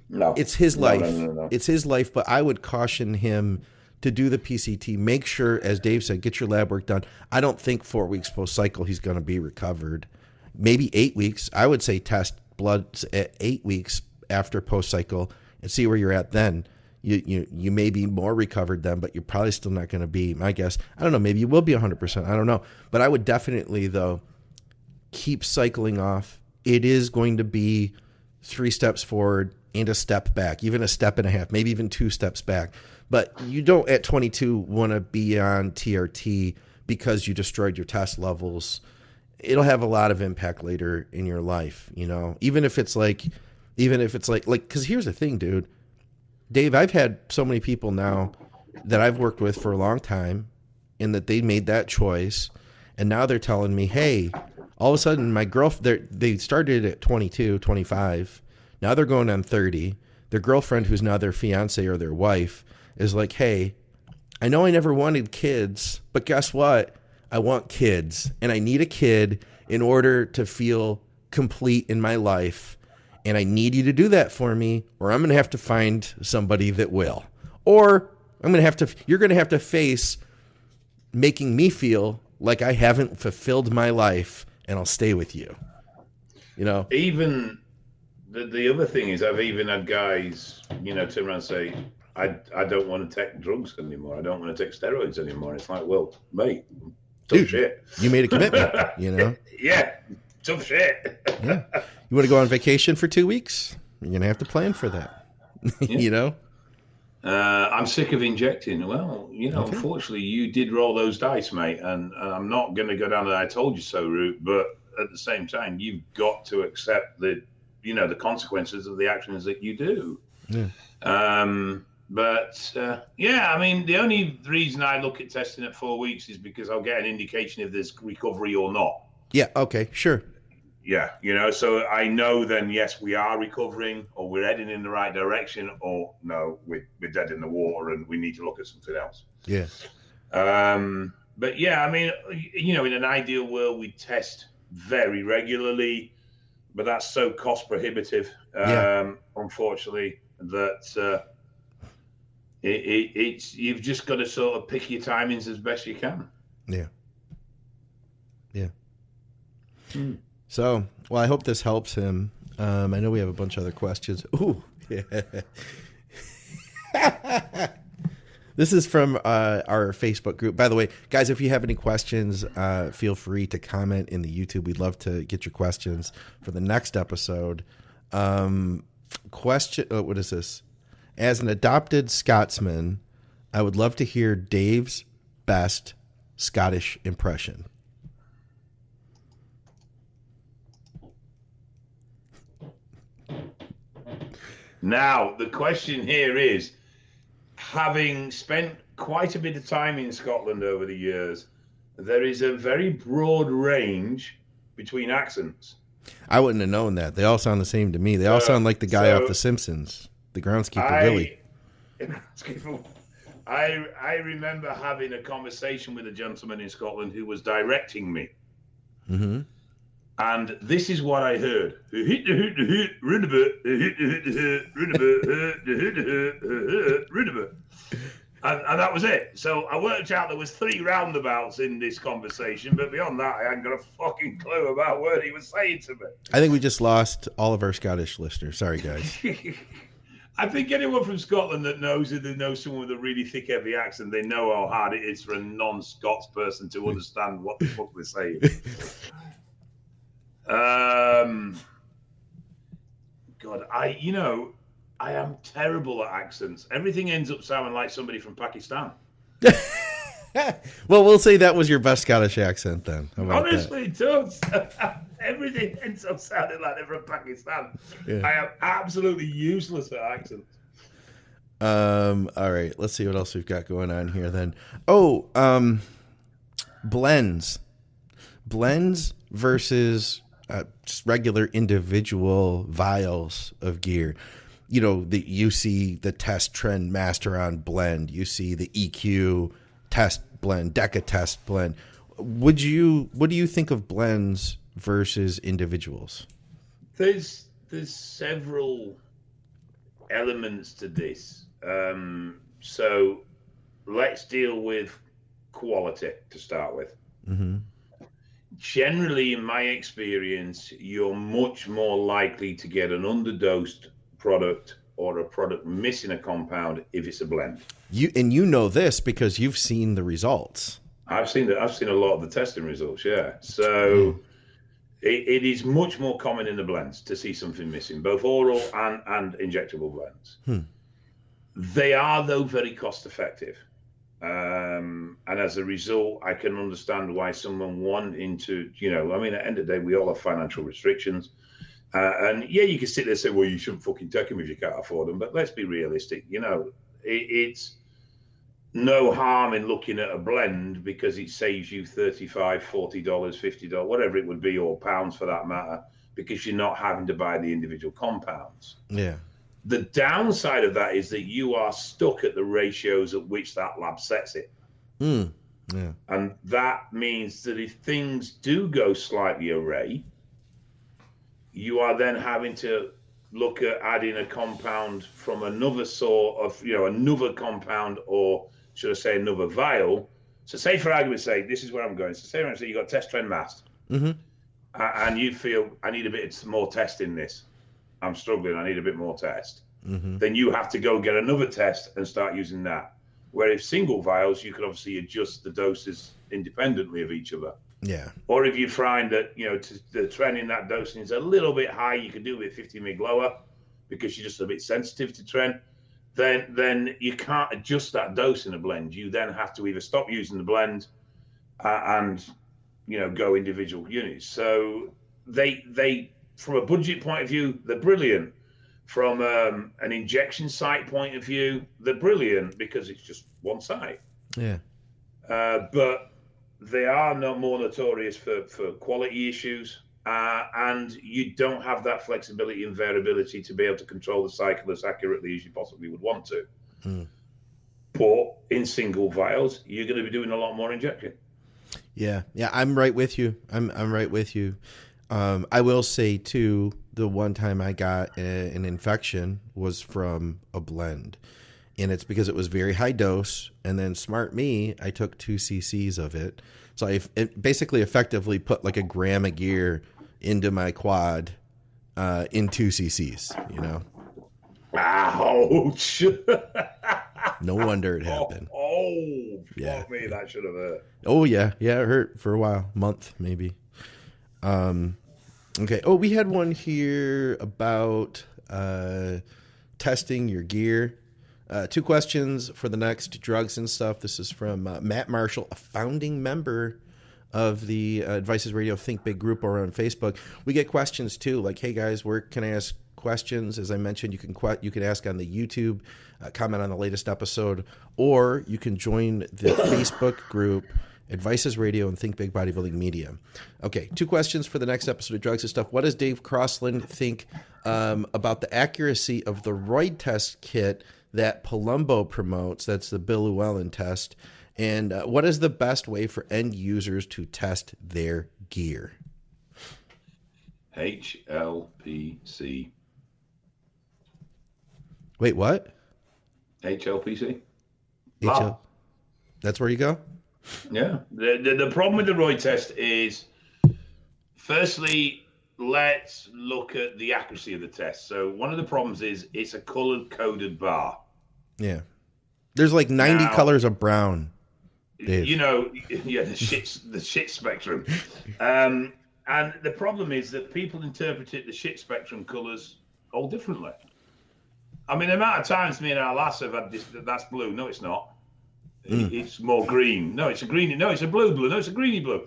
No, it's his life. No. It's his life, but I would caution him to do the PCT. Make sure, as Dave said, get your lab work done. I don't think 4 weeks post cycle he's going to be recovered. Maybe 8 weeks. I would say test blood at 8 weeks after post cycle and see where you're at then. You may be more recovered then, but you're probably still not going to be, my guess. I don't know. Maybe you will be 100%. I don't know. But I would definitely, though, keep cycling off. It is going to be 3 steps forward and a step back, even a step and a half, maybe even 2 steps back. But you don't at 22 want to be on TRT because you destroyed your test levels. It'll have a lot of impact later in your life, even if it's like, because here's the thing, dude, Dave, I've had so many people now that I've worked with for a long time and that they made that choice. And now they're telling me, hey, all of a sudden my girlfriend, they started at 22, 25. Now they're going on 30. Their girlfriend, who's now their fiance or their wife, is like, hey, I know I never wanted kids, but guess what? I want kids, and I need a kid in order to feel complete in my life, and I need you to do that for me, or I'm going to have to find somebody that will. Or you're going to have to face making me feel like I haven't fulfilled my life, and I'll stay with you. Even the other thing is, I've even had guys, turn around and say, I don't want to take drugs anymore. I don't want to take steroids anymore. It's like, well, mate, tough shit. You made a commitment, Yeah, tough shit. Yeah. You want to go on vacation for 2 weeks? You're going to have to plan for that, I'm sick of injecting. Well, Okay. Unfortunately, you did roll those dice, mate. And I'm not going to go down the I told you so route, but at the same time, you've got to accept the consequences of the actions that you do. Yeah. Yeah, I mean, the only reason I look at testing at 4 weeks is because I'll get an indication if there's recovery or not. Yeah. Okay. Sure. Yeah, so I know then, yes, we are recovering, or we're heading in the right direction, or no, we're dead in the water and we need to look at something else. Yeah. But yeah, I mean, in an ideal world, we test very regularly, but that's so cost prohibitive, unfortunately, that it's you've just got to sort of pick your timings as best you can. Yeah. Yeah. So, well, I hope this helps him. I know we have a bunch of other questions. Ooh, yeah. This is from our Facebook group. By the way, guys, if you have any questions, feel free to comment in the YouTube. We'd love to get your questions for the next episode. What is this? As an adopted Scotsman, I would love to hear Dave's best Scottish impression. Now, the question here is, having spent quite a bit of time in Scotland over the years, there is a very broad range between accents. I wouldn't have known that. They all sound the same to me. They all sound like the guy off The Simpsons, the groundskeeper, Willie. I remember having a conversation with a gentleman in Scotland who was directing me. Mm-hmm. And this is what I heard. And that was it. So I worked out there was 3 roundabouts in this conversation, but beyond that, I hadn't got a fucking clue about what he was saying to me. I think we just lost all of our Scottish listeners. Sorry, guys. I think anyone from Scotland that knows someone with a really thick, heavy accent, they know how hard it is for a non-Scots person to understand what the fuck they're saying. God, I am terrible at accents. Everything ends up sounding like somebody from Pakistan. Well, we'll say that was your best Scottish accent then. Honestly, it does. Everything ends up sounding like they're from Pakistan. Yeah. I am absolutely useless at accents. All right, let's see what else we've got going on here then. Blends versus just regular individual vials of gear. You see the Test Trend Masteron blend. You see the EQ Test blend, Deca Test blend. What do you think of blends versus individuals? There's several elements to this. So let's deal with quality to start with. Mm-hmm. Generally, in my experience, you're much more likely to get an underdosed product or a product missing a compound if it's a blend. You know this because you've seen the results. I've seen a lot of the testing results, yeah. So it is much more common in the blends to see something missing, both oral and injectable blends. They are, though, very cost effective. And as a result, I can understand why someone wanting to, at the end of the day, we all have financial restrictions. And yeah, you can sit there and say, well, you shouldn't fucking take them if you can't afford them. But let's be realistic. It's no harm in looking at a blend because it saves you $35, $40, $50, whatever it would be, or pounds for that matter, because you're not having to buy the individual compounds. Yeah. The downside of that is that you are stuck at the ratios at which that lab sets it. Yeah. And that means that if things do go slightly array, you are then having to look at adding a compound from another sort of, another compound, or should I say another vial. So say, for argument's sake, this is where I'm going. So say, for instance, you've got Test Trend Mast, and you feel, I need a bit more test in this. I'm struggling, I need a bit more test. Then you have to go get another test and start using that. Where if single vials, you could obviously adjust the doses independently of each other. Yeah. Or if you find that, the trend in that dosing is a little bit high, you could do with 50 mg lower because you're just a bit sensitive to trend, then you can't adjust that dose in a blend. You then have to either stop using the blend and go individual units. So they from a budget point of view, they're brilliant. From an injection site point of view, they're brilliant because it's just one site. Yeah. But they are more notorious for quality issues, and you don't have that flexibility and variability to be able to control the cycle as accurately as you possibly would want to. But in single vials, you're going to be doing a lot more injection. Yeah, I'm right with you. I'm right with you. I will say too, the one time I got an infection was from a blend, and it's because it was very high dose. And then smart me, I took 2 cc's of it, so it basically effectively put like a gram of gear into my quad in 2 cc's. Ouch! No wonder it happened. Yeah, fuck me, that should have hurt. Oh yeah, it hurt for a while, month maybe. Okay. Oh, we had one here about testing your gear. 2 questions for the next drugs and stuff. This is from Matt Marshall, a founding member of the Advices Radio Think Big group over on Facebook. We get questions too, like, hey guys, where can I ask questions? As I mentioned, you can ask on the YouTube, comment on the latest episode, or you can join the Facebook group Advices Radio and Think Big Bodybuilding Media. Okay, 2 questions for the next episode of Drugs and Stuff. What does Dave Crossland think about the accuracy of the Roid test kit that Palumbo promotes? That's the Bill Llewellyn test. And what is the best way for end users to test their gear? HLPC. Wait, what? HLPC. That's where you go? Yeah. The problem with the Roid test is, firstly, let's look at the accuracy of the test. So one of the problems is it's a colored-coded bar. Yeah. There's like 90 colors of brown, Dave. The shit spectrum. And the problem is that people interpret the shit spectrum colors all differently. I mean, the amount of times me and our lass have had this, that's blue. No, it's not. It's more green. No, it's a greeny. No, it's a blue. No, it's a greeny blue.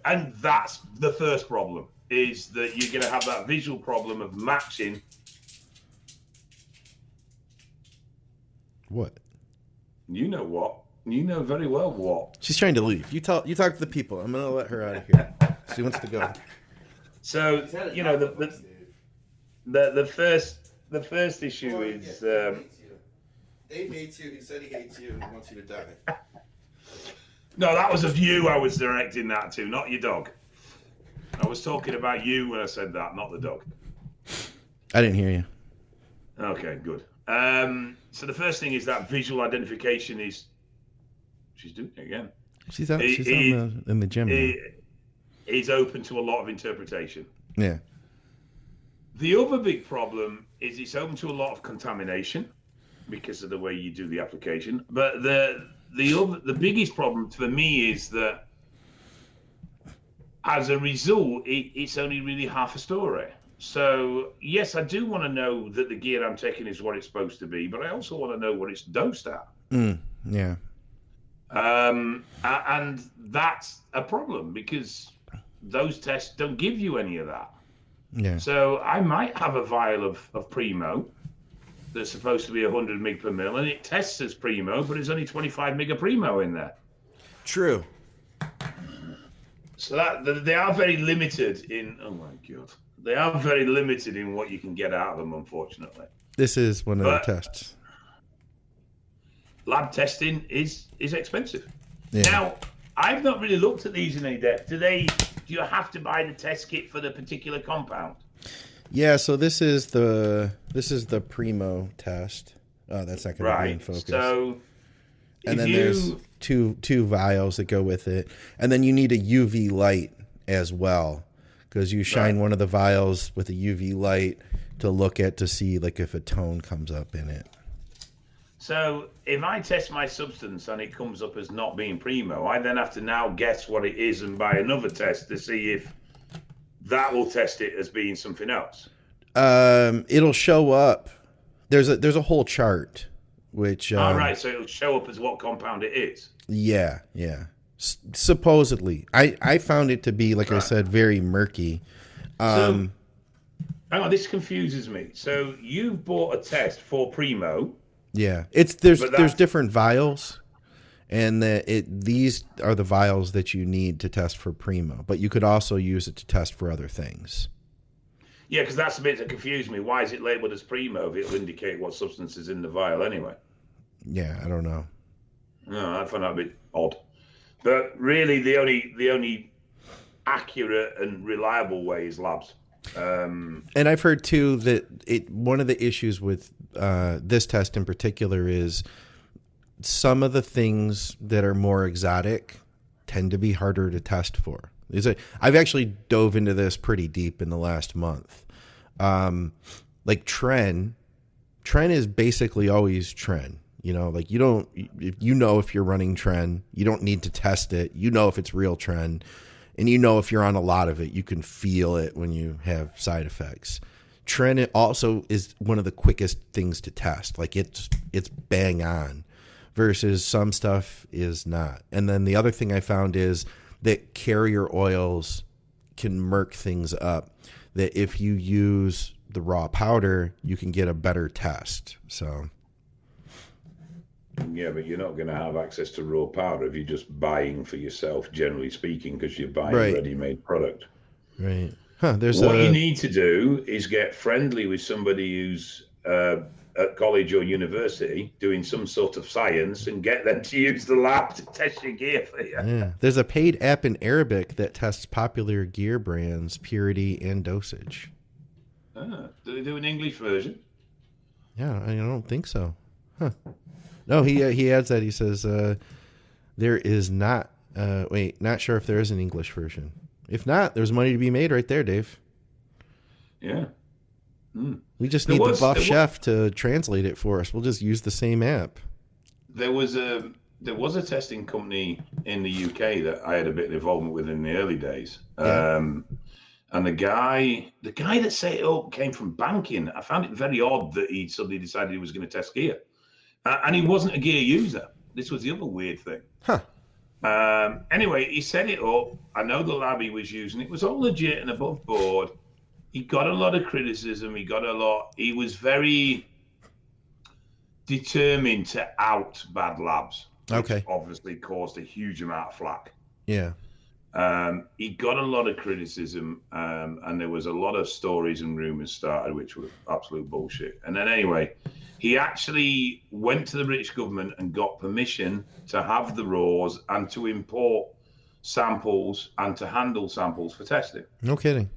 And that's the first problem, is that you're going to have that visual problem of matching. What? You know what? You know very well what. She's trying to leave. You talk to the people. I'm going to let her out of here. She wants to go. So, the first issue is... Dave hates you. He said he hates you and wants you to die. No, that was of you I was directing that to, not your dog. I was talking about you when I said that, not the dog. I didn't hear you. Okay, good. So the first thing is that visual identification is... She's doing it again. She's out in the gym now. Is open to a lot of interpretation. Yeah. The other big problem is it's open to a lot of contamination because of the way you do the application. But the biggest problem for me is that as a result, it's only really half a story. So yes, I do want to know that the gear I'm taking is what it's supposed to be, but I also want to know what it's dosed at. Yeah. And that's a problem because those tests don't give you any of that. Yeah. So I might have a vial of Primo that's supposed to be 100 mg per mil, and it tests as Primo, but there's only 25 mg of Primo in there. True. So that they are very limited in. Oh my god, they are very limited in what you can get out of them. Unfortunately, this is one of the tests. Lab testing is expensive. Yeah. Now, I've not really looked at these in any depth. Do you have to buy the test kit for the particular compound? Yeah, so this is the Primo test. Oh, that's not going to be in focus. So, and then there's two vials that go with it, and then you need a UV light as well, because you shine one of the vials with a UV light to look at to see like if a tone comes up in it. So if I test my substance and it comes up as not being Primo, I then have to now guess what it is and buy another test to see if that will test it as being something else. It'll show up. There's a whole chart, which. Right. So it'll show up as what compound it is. Yeah. Supposedly. I found it to be, like I said, very murky. So, hang on, this confuses me. So you've bought a test for Primo. Yeah. There's different vials, and these are the vials that you need to test for Primo, but you could also use it to test for other things. Yeah, because that's the bit that confused me. Why is it labelled as Primo if it'll indicate what substance is in the vial anyway? Yeah, I don't know. No, I find that a bit odd. But really, the only accurate and reliable way is labs. And I've heard too that one of the issues with this test in particular is some of the things that are more exotic tend to be harder to test for. I've actually dove into this pretty deep in the last month. Like Tren is basically always Tren. Like if you're running Tren, you don't need to test it. If it's real Tren, and if you're on a lot of it, you can feel it when you have side effects. Tren also is one of the quickest things to test. Like it's bang on, versus some stuff is not. And then the other thing I found is that carrier oils can murk things up. That if you use the raw powder, you can get a better test. So. Yeah, but you're not going to have access to raw powder if you're just buying for yourself, generally speaking, because you're buying a ready-made product. Right. What you need to do is get friendly with somebody who's at college or university doing some sort of science and get them to use the lab to test your gear for you. Yeah. There's a paid app in Arabic that tests popular gear brands, purity and dosage. Do they do an English version? Yeah, I don't think so. Huh. No, he adds that. He says there is not. Not sure if there is an English version. If not, there's money to be made right there, Dave. Yeah. We just need the buff chef to translate it for us. We'll just use the same app. There was a testing company in the UK that I had a bit of involvement with in the early days. Yeah. And the guy that set it up came from banking. I found it very odd that he suddenly decided he was going to test gear. And he wasn't a gear user. This was the other weird thing. Huh. Anyway, he set it up. I know the lab he was using. It was all legit and above board. He got a lot of criticism. He was very determined to out bad labs. Which obviously caused a huge amount of flack. Yeah. He got a lot of criticism, and there was a lot of stories and rumors started, which were absolute bullshit. And then anyway, he actually went to the British government and got permission to have the raws and to import samples and to handle samples for testing. No kidding.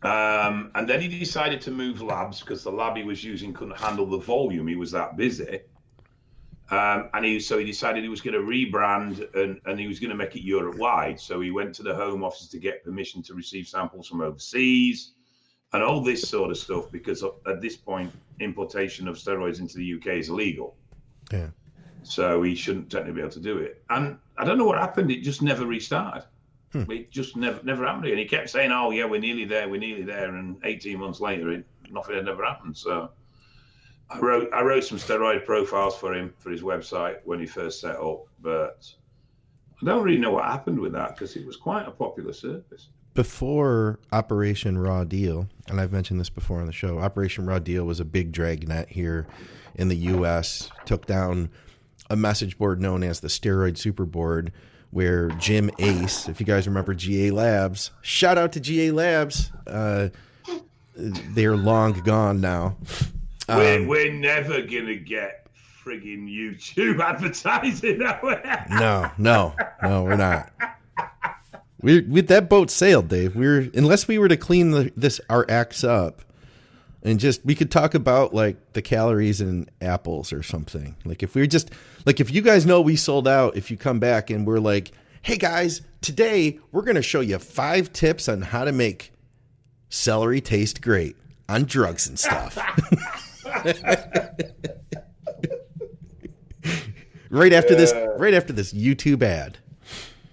And then he decided to move labs because the lab he was using couldn't handle the volume. He was that busy. So he decided he was going to rebrand and he was going to make it Europe-wide. So he went to the Home Office to get permission to receive samples from overseas and all this sort of stuff, because at this point, importation of steroids into the UK is illegal. Yeah. So he shouldn't technically be able to do it. And I don't know what happened. It just never restarted. It just never happened. And he kept saying, oh, yeah, we're nearly there. And 18 months later, nothing had ever happened. So I wrote some steroid profiles for him for his website when he first set up, but I don't really know what happened with that because it was quite a popular service. Before Operation Raw Deal, and I've mentioned this before on the show, Operation Raw Deal was a big dragnet here in the U.S., took down a message board known as the Steroid Superboard, where Jim Ace, if you guys remember GA Labs, shout out to GA Labs, they're long gone now. We're never going to get friggin' YouTube advertising, are we? No, we're not. With that boat sailed, Dave. Unless we were to clean our acts up and we could talk about like the calories in apples or something. Like if you guys know we sold out, if you come back and we're like, hey guys, today we're going to show you 5 tips on how to make celery taste great on drugs and stuff. Right after this YouTube ad.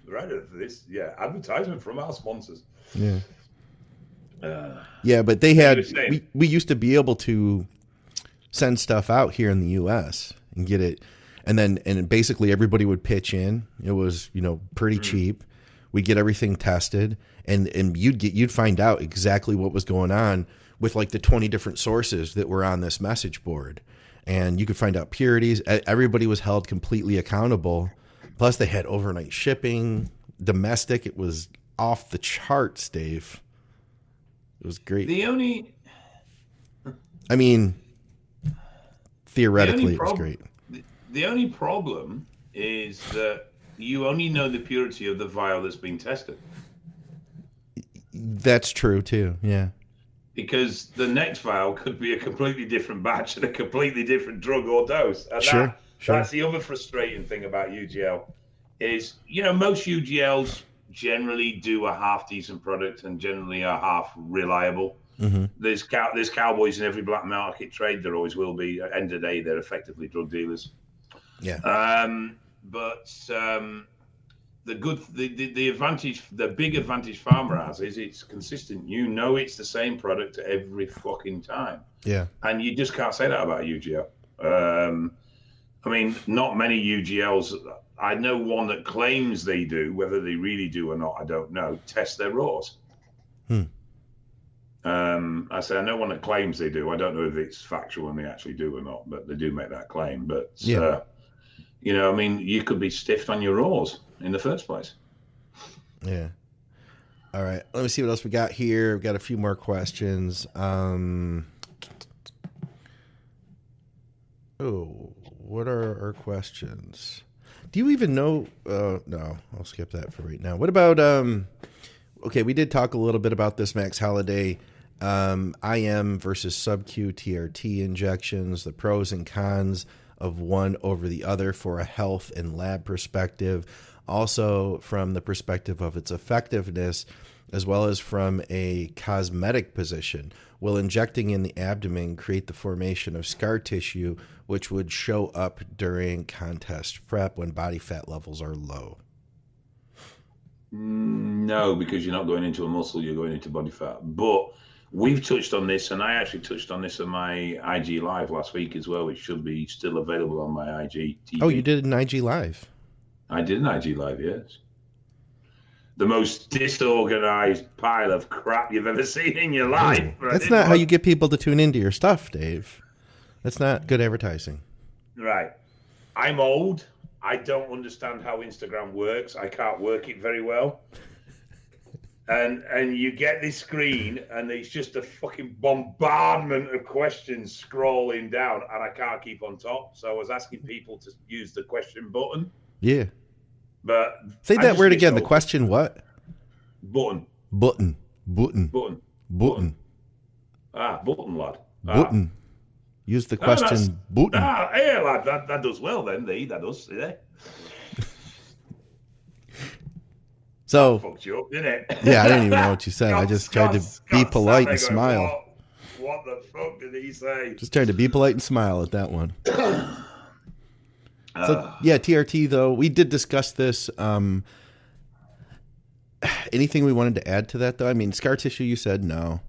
Right after this, yeah, advertisement from our sponsors. Yeah. But they had we used to be able to send stuff out here in the U.S. and get it. And basically everybody would pitch in. It was, pretty cheap. We'd get everything tested, and you'd find out exactly what was going on with like the 20 different sources that were on this message board. And you could find out purities. Everybody was held completely accountable. Plus they had overnight shipping, domestic. It was off the charts, Dave. It was great. Theoretically it was great. The only problem is that you only know the purity of the vial that's been tested. That's true too. Yeah. Because the next vial could be a completely different batch and a completely different drug or dose. And sure. That's the other frustrating thing about UGL is, most UGLs generally do a half decent product and generally are half reliable. Mm-hmm. There's cowboys in every black market trade. There always will be. At the end of the day, they're effectively drug dealers. Yeah. The big advantage Farmer has is it's consistent. It's the same product every fucking time. Yeah. And you just can't say that about UGL. Not many UGLs. I know one that claims they do. Whether they really do or not, I don't know. Test their raws. I say I know one that claims they do. I don't know if it's factual and they actually do or not, but they do make that claim. But yeah. You could be stiffed on your raws in the first place. Yeah. All right. Let me see what else we got here. We've got a few more questions. What are our questions? Do you even know? No, I'll skip that for right now. What about, okay, we did talk a little bit about this, Max Holiday, IM versus sub-Q TRT injections, the pros and cons of one over the other for a health and lab perspective, also from the perspective of its effectiveness, as well as from a cosmetic position. Will injecting in the abdomen create the formation of scar tissue, which would show up during contest prep when body fat levels are low? No, because you're not going into a muscle, you're going into body fat. But we've touched on this, and I actually touched on this on my IG Live last week as well, which should be still available on my IG TV. Oh, you did an IG Live? I did an IG Live, yes. The most disorganized pile of crap you've ever seen in your life. That's not how you get people to tune into your stuff, Dave. That's not good advertising. Right. I'm old. I don't understand how Instagram works. I can't work it very well. And you get this screen, and it's just a fucking bombardment of questions scrolling down, and I can't keep on top. So I was asking people to use the question button. Yeah. But say that word again. The question what? Button. Button. Button. Button. Button. Button, lad. Button. Use the question button. Yeah, lad. That does well then. That does. Yeah. So. That fucked you up, didn't it? Yeah, I didn't even know what you said. I just tried to be polite and smile. What the fuck did he say? Just tried to be polite and smile at that one. So, yeah, TRT, though, we did discuss this. Anything we wanted to add to that, though? I mean, scar tissue, you said no.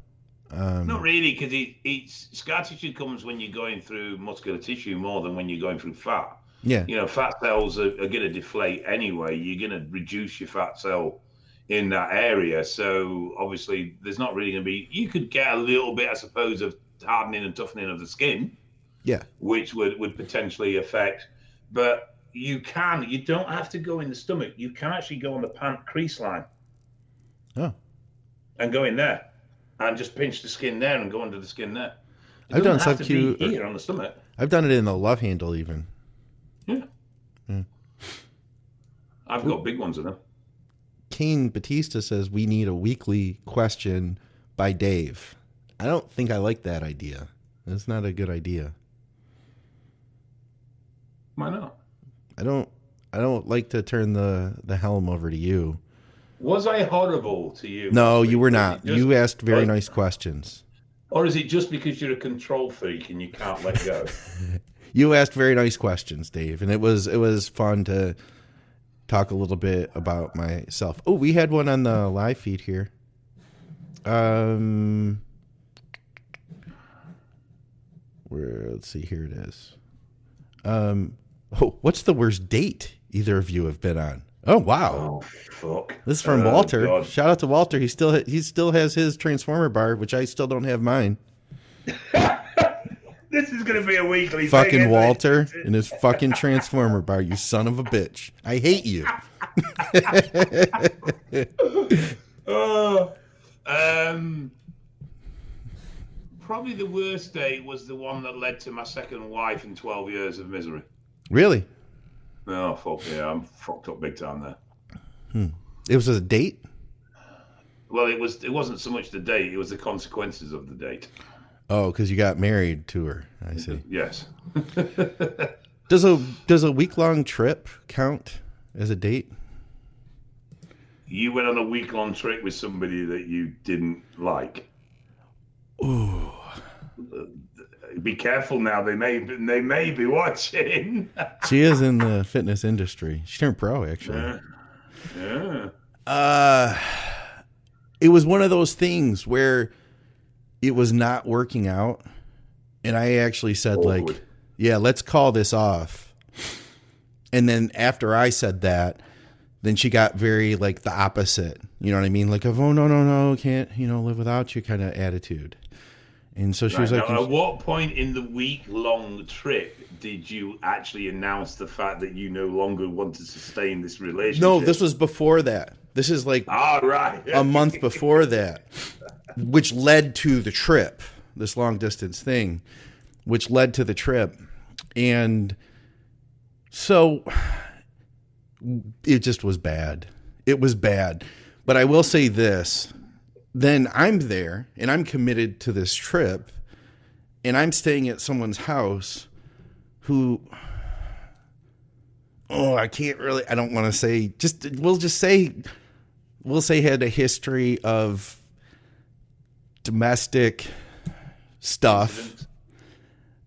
Not really, because scar tissue comes when you're going through muscular tissue more than when you're going through fat. Yeah. Fat cells are going to deflate anyway. You're going to reduce your fat cell in that area. So, obviously, there's not really going to be... You could get a little bit, I suppose, of hardening and toughening of the skin. Yeah. Which would potentially affect... But you don't have to go in the stomach. You can actually go on the pant crease line. Oh. And go in there. And just pinch the skin there and go under the skin there. I've done sub-Q here on the stomach. I've done it in the love handle even. Yeah. I've got big ones of them. Kane Batista says we need a weekly question by Dave. I don't think I like that idea. That's not a good idea. Why not? I don't like to turn the helm over to you. Was I horrible to you? No, you were not. You asked very nice questions. Or is it just because you're a control freak and you can't let go? You asked very nice questions, Dave, and it was fun to talk a little bit about myself. Oh, we had one on the live feed here. Let's see, here it is. Oh, what's the worst date either of you have been on? Oh, wow. Oh, fuck. This is from Walter. God. Shout out to Walter. He still has his Transformer bar, which I still don't have mine. This is going to be a weekly fucking thing. Walter and his fucking Transformer bar, you son of a bitch. I hate you. Probably the worst date was the one that led to my second wife and 12 years of misery. Really? Oh, fuck yeah. I'm fucked up big time there. It was a date? Well, it wasn't so much the date, it was the consequences of the date. Oh, because you got married to her. I see. Yes. Does a week-long trip count as a date? You went on a week-long trip with somebody that you didn't like. Ooh. Be careful now. They may be watching. She is in the fitness industry. She turned pro, actually. Yeah. It was one of those things where it was not working out, and I actually said, like, yeah, let's call this off. And then after I said that, then she got very, like, the opposite. You know what I mean? Like, oh, no, can't, live without you kind of attitude. And so she was like... Now, at what point in the week-long trip did you actually announce the fact that you no longer want to sustain this relationship? No, this was before that. This is like a month before that, which led to the trip, this long-distance thing, which led to the trip. And so it just was bad. It was bad. But I will say this. Then I'm there, and I'm committed to this trip, and I'm staying at someone's house who, I don't want to say, we'll say had a history of domestic stuff,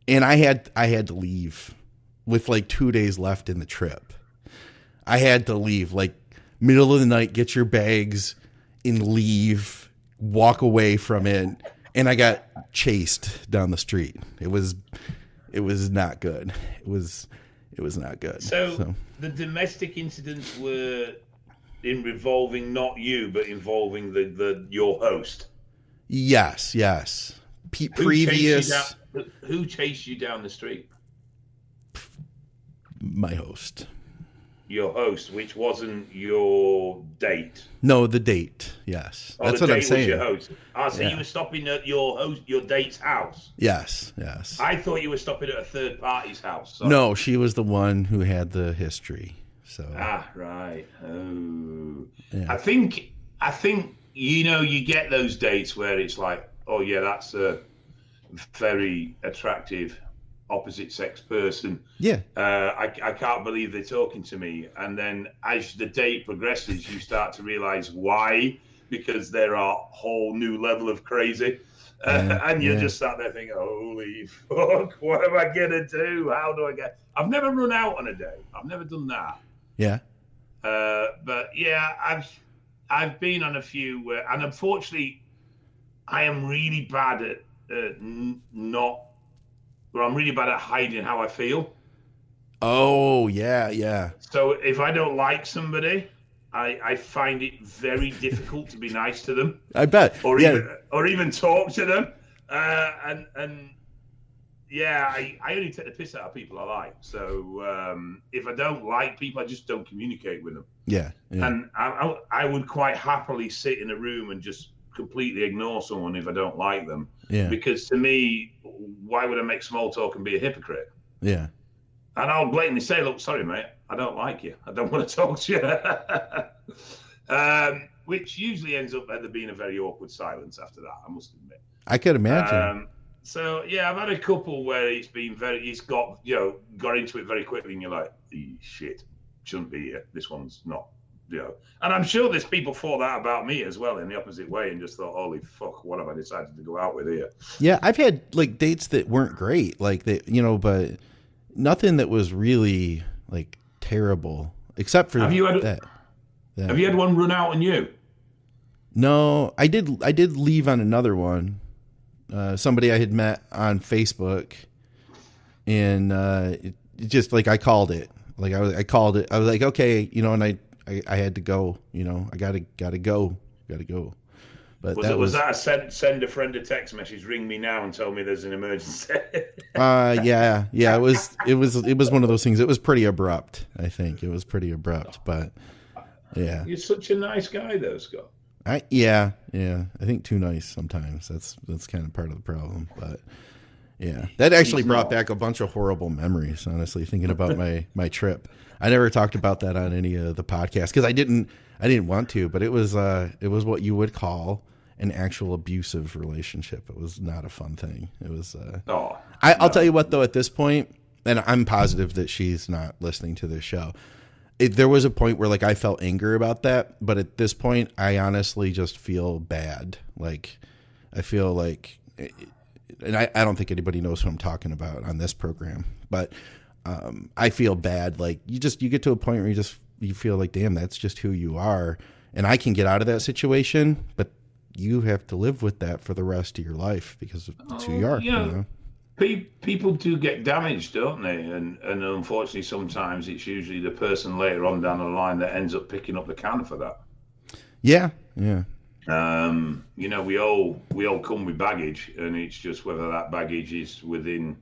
and I had to leave with like 2 days left in the trip. I had to leave, like, middle of the night, get your bags and leave. Walk away from it, and I got chased down the street. It was not good. It was not good. So the domestic incidents were involving not you, but involving your host. Yes. Previous. Who chased you down the street? My host. Your host, which wasn't your date. No, the date. Yes, oh, that's what I'm saying. Was your host. So you were stopping at your date's house. Yes. I thought you were stopping at a third party's house. So. No, she was the one who had the history. So. Right. Oh. Yeah. I think you get those dates where it's like, oh yeah, that's a very attractive opposite sex person. Yeah. I can't believe they're talking to me. And then as the date progresses, you start to realize why, because they're a whole new level of crazy. And you just sat there thinking, holy fuck, what am I going to do? How do I get... I've never run out on a date. I've never done that. Yeah. But yeah, I've been on a few where, and unfortunately, I am really bad at I'm really bad at hiding how I feel. Oh, yeah. So if I don't like somebody, I find it very difficult to be nice to them. I bet. Or even talk to them. I only take the piss out of people I like. So if I don't like people, I just don't communicate with them. Yeah. And I would quite happily sit in a room and just completely ignore someone if I don't like them. Yeah. Because to me, why would I make small talk and be a hypocrite? Yeah. And I'll blatantly say, look, sorry, mate, I don't like you. I don't want to talk to you. Which usually ends up there being a very awkward silence after that, I must admit. I could imagine. So, yeah, I've had a couple where it's got into it very quickly and you're like, shit, shouldn't be here. This one's not. And I'm sure there's people thought that about me as well in the opposite way and just thought, holy fuck, what have I decided to go out with here? Yeah, I've had like dates that weren't great, like that, but nothing that was really like terrible, except for that. Have you had one run out on you? No, I did leave on another one. Somebody I had met on Facebook, and just like I called it. Like I called it. I was like, okay, and I had to go. I gotta go. But was that a send a friend a text message? Ring me now and tell me there's an emergency. Yeah. It was one of those things. It was pretty abrupt. I think it was pretty abrupt, but yeah. You're such a nice guy, though, Scott. Yeah. I think too nice sometimes. That's kind of part of the problem, but yeah, that actually brought back a bunch of horrible memories. Honestly, thinking about my trip, I never talked about that on any of the podcasts because I didn't want to, but it was what you would call an actual abusive relationship. It was not a fun thing. It was. I'll tell you what though. At this point, and I'm positive that she's not listening to this show. There was a point where like I felt anger about that, but at this point, I honestly just feel bad. Like I feel like, and I don't think anybody knows who I'm talking about on this program, but I feel bad. Like you get to a point where you feel like, damn, that's just who you are, and I can get out of that situation, but you have to live with that for the rest of your life because it's who you are. People do get damaged, don't they? And unfortunately, sometimes it's usually the person later on down the line that ends up picking up the can for that. Yeah. We all come with baggage, and it's just whether that baggage is within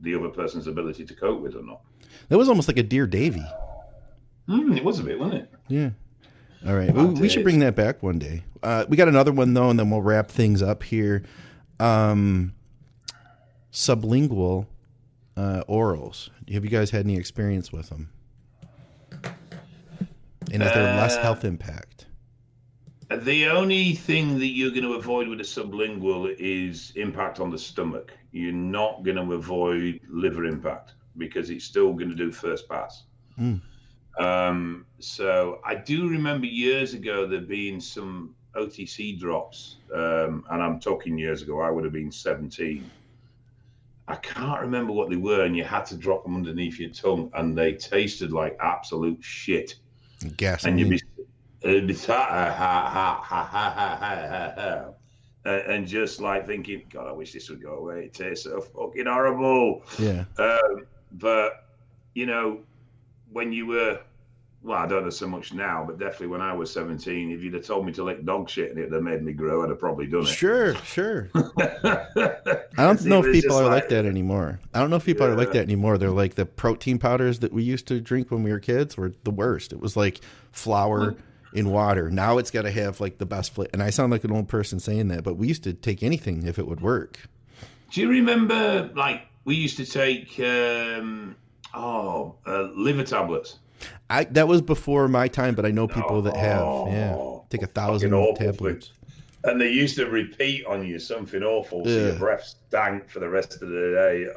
the other person's ability to cope with or not. That was almost like a Dear Davy. It was a bit, wasn't it? Yeah. All right. We should bring that back one day. We got another one though, and then we'll wrap things up here. Sublingual orals. Have you guys had any experience with them? And is there less health impact? The only thing that you're going to avoid with a sublingual is impact on the stomach. You're not going to avoid liver impact because it's still going to do first pass. So I do remember years ago there being some OTC drops, and I'm talking years ago. I would have been 17. I can't remember what they were, and you had to drop them underneath your tongue, and they tasted like absolute shit. Gasoline. And you'd be and just like thinking, God, I wish this would go away. It tastes so fucking horrible. Yeah. But when you were, well, I don't know so much now, but definitely when I was 17, if you'd have told me to lick dog shit and it'd have made me grow, I'd have probably done it. Sure. I don't know if people are like that anymore. They're like the protein powders that we used to drink when we were kids were the worst. It was like flour in water. Now it's got to have like the best flavor. And I sound like an old person saying that, but we used to take anything if it would work. Do you remember, like, we used to take liver tablets? That was before my time, but I know people that have. Yeah, take 1,000 tablets. And they used to repeat on you something awful, so your breath stank for the rest of the day.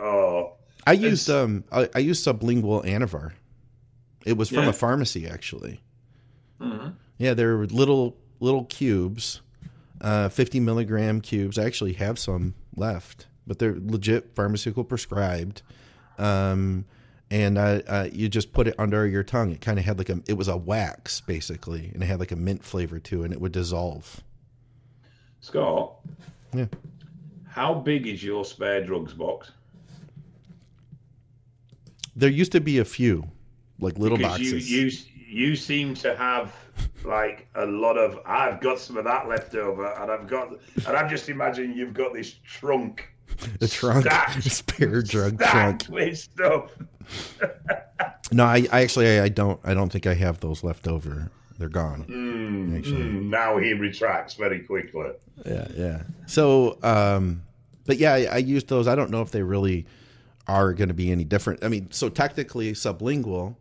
I used Sublingual Anavar. It was from a pharmacy, actually. Mm-hmm. Yeah, they're little cubes, 50 milligram cubes. I actually have some left, but they're legit pharmaceutical prescribed. And you just put it under your tongue. It kind of had it was a wax basically, and it had like a mint flavor too, and it would dissolve. Scott, yeah, how big is your spare drugs box? There used to be a few, like little boxes. You seem to have like a lot of. I've got some of that left over, and I'm just imagining you've got this trunk. The trunk, spare drug trunk with stuff. No, I don't think I have those left over. They're gone. Now he retracts very quickly. Yeah. So, but yeah, I used those. I don't know if they really are going to be any different. I mean, so technically, sublingual,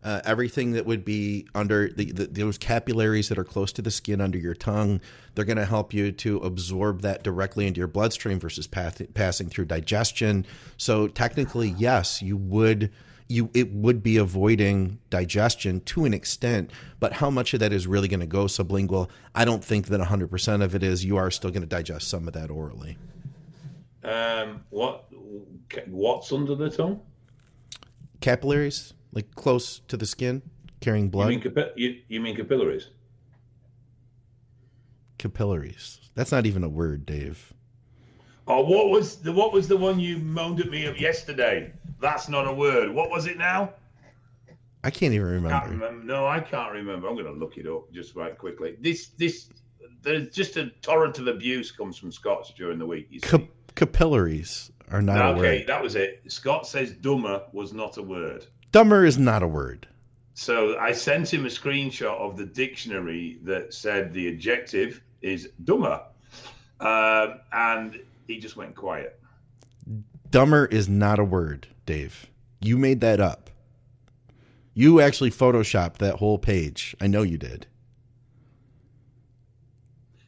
everything that would be under those capillaries that are close to the skin under your tongue, they're going to help you to absorb that directly into your bloodstream versus passing through digestion. So technically, yes, it would be avoiding digestion to an extent, but how much of that is really going to go sublingual? I don't think that 100% of it is. You are still going to digest some of that orally. What's under the tongue? Capillaries, like close to the skin, carrying blood. You mean capillaries? Capillaries. That's not even a word, Dave. Oh, what was the one you moaned at me of yesterday? That's not a word. What was it now? I can't even remember. Can't remember. No, I can't remember. I'm going to look it up just right quickly. There's just a torrent of abuse comes from Scots during the week. You see. Capillaries are not a word. Okay, that was it. Scott says dumber was not a word. Dumber is not a word. So I sent him a screenshot of the dictionary that said the adjective is dumber. And he just went quiet. Dumber is not a word, Dave. You made that up. You actually photoshopped that whole page. I know you did.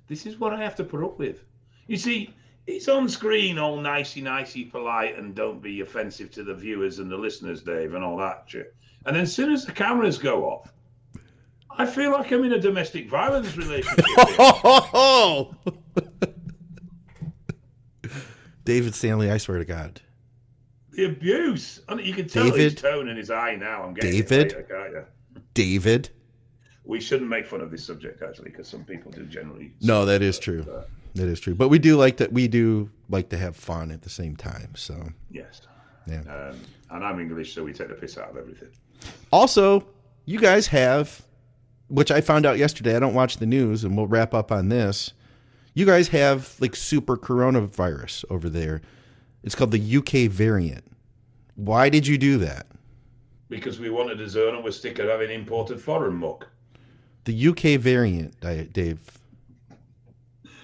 This is what I have to put up with. You see, it's on screen all nicey, polite, and don't be offensive to the viewers and the listeners, Dave, and all that shit. And then as soon as the cameras go off, I feel like I'm in a domestic violence relationship. David Stanley, I swear to God. The abuse. And you can tell his tone in his eye now. I'm getting David. It later, can't you? David. We shouldn't make fun of this subject, actually, because some people do generally. No, that is true. That is true. But we do like to have fun at the same time. So yes. Yeah. And I'm English, so we take the piss out of everything. Also, you guys have, which I found out yesterday. I don't watch the news, and we'll wrap up on this. You guys have like super coronavirus over there. It's called the UK variant. Why did you do that? Because we wanted a zone and we're sick of having imported foreign muck. The UK variant, Dave.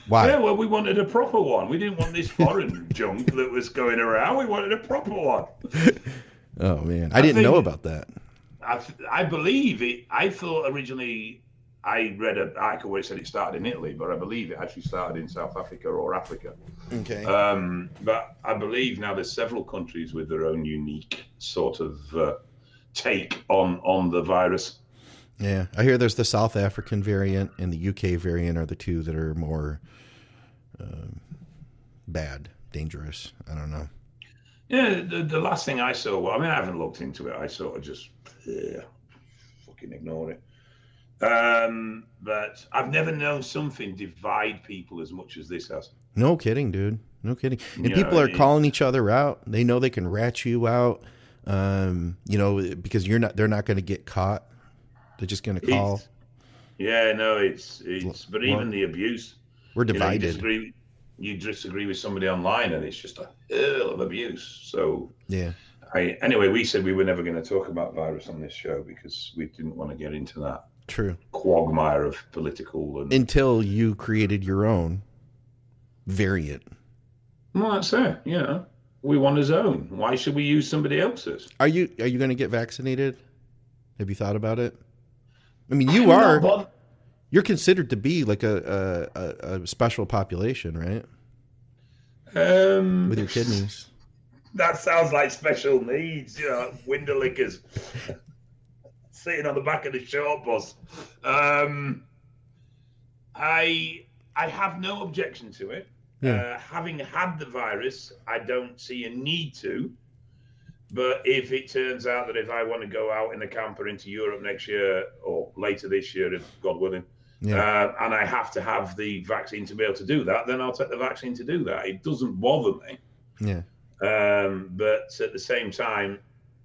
Why? Yeah, well, we wanted a proper one. We didn't want this foreign junk that was going around. We wanted a proper one. Oh, man. I didn't know about that. I believe it. I thought originally I read an article where it said it started in Italy, but I believe it actually started in South Africa or Africa. Okay. But I believe now there's several countries with their own unique sort of take on the virus. Yeah, I hear there's the South African variant and the UK variant are the two that are more bad, dangerous. I don't know. Yeah, the last thing I saw, well, I mean, I haven't looked into it. I sort of just fucking ignore it. But I've never known something divide people as much as this has. No kidding, dude. No kidding. And people are calling each other out. They know they can rat you out, because they're not going to get caught. They're just going to call. But even the abuse. We're divided. You disagree with somebody online and it's just a hell of abuse. So yeah. Anyway, we said we were never going to talk about virus on this show because we didn't want to get into that. True. Quagmire of political until you created your own variant. Well, that's it. Yeah. We want a zone. Why should we use somebody else's? Are you going to get vaccinated? Have you thought about it? I mean, you are. You're considered to be like a special population, right? With your kidneys. That sounds like special needs, window lickers. Sitting on the back of the short bus. I have no objection to it. Yeah. Having had the virus, I don't see a need to. But if it turns out that if I want to go out in a camper into Europe next year or later this year, if God willing, and I have to have the vaccine to be able to do that, then I'll take the vaccine to do that. It doesn't bother me. Yeah. But at the same time,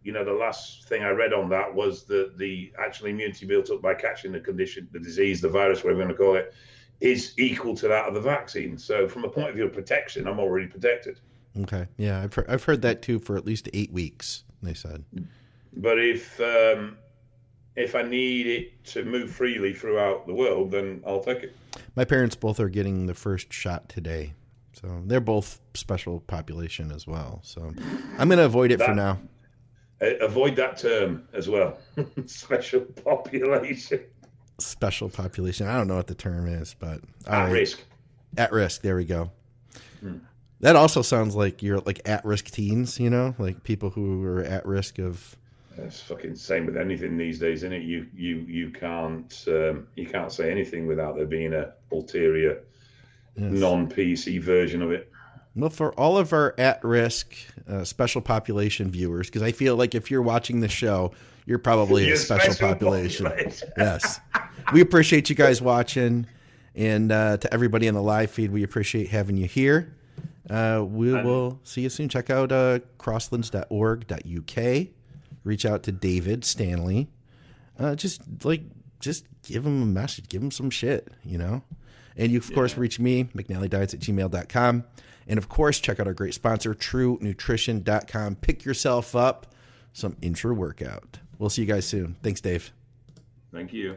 the last thing I read on that was that the actual immunity built up by catching the condition, the disease, the virus, whatever you want to call it, is equal to that of the vaccine. So from a point of view of protection, I'm already protected. Okay. Yeah, I've heard that too for at least 8 weeks, they said. But if I need it to move freely throughout the world, then I'll take it. My parents both are getting the first shot today. So they're both special population as well. So I'm going to avoid it for now. Avoid that term as well. Special population. Special population. I don't know what the term is, but at risk. At risk. There we go. That also sounds like you're like at-risk teens, like people who are at risk of. It's fucking same with anything these days, isn't it? You can't say anything without there being a ulterior, non-PC version of it. Well, for all of our at-risk special population viewers, because I feel like if you're watching the show, you're probably a special population. Yes, we appreciate you guys watching, and to everybody in the live feed, we appreciate having you here. We will see you soon. Check out crosslands.org.uk. Reach out to David Stanley. Just give him a message. Give him some shit, you know? And you, of course, reach me, mcnallydiets@gmail.com. And, of course, check out our great sponsor, TrueNutrition.com. Pick yourself up some intra-workout. We'll see you guys soon. Thanks, Dave. Thank you.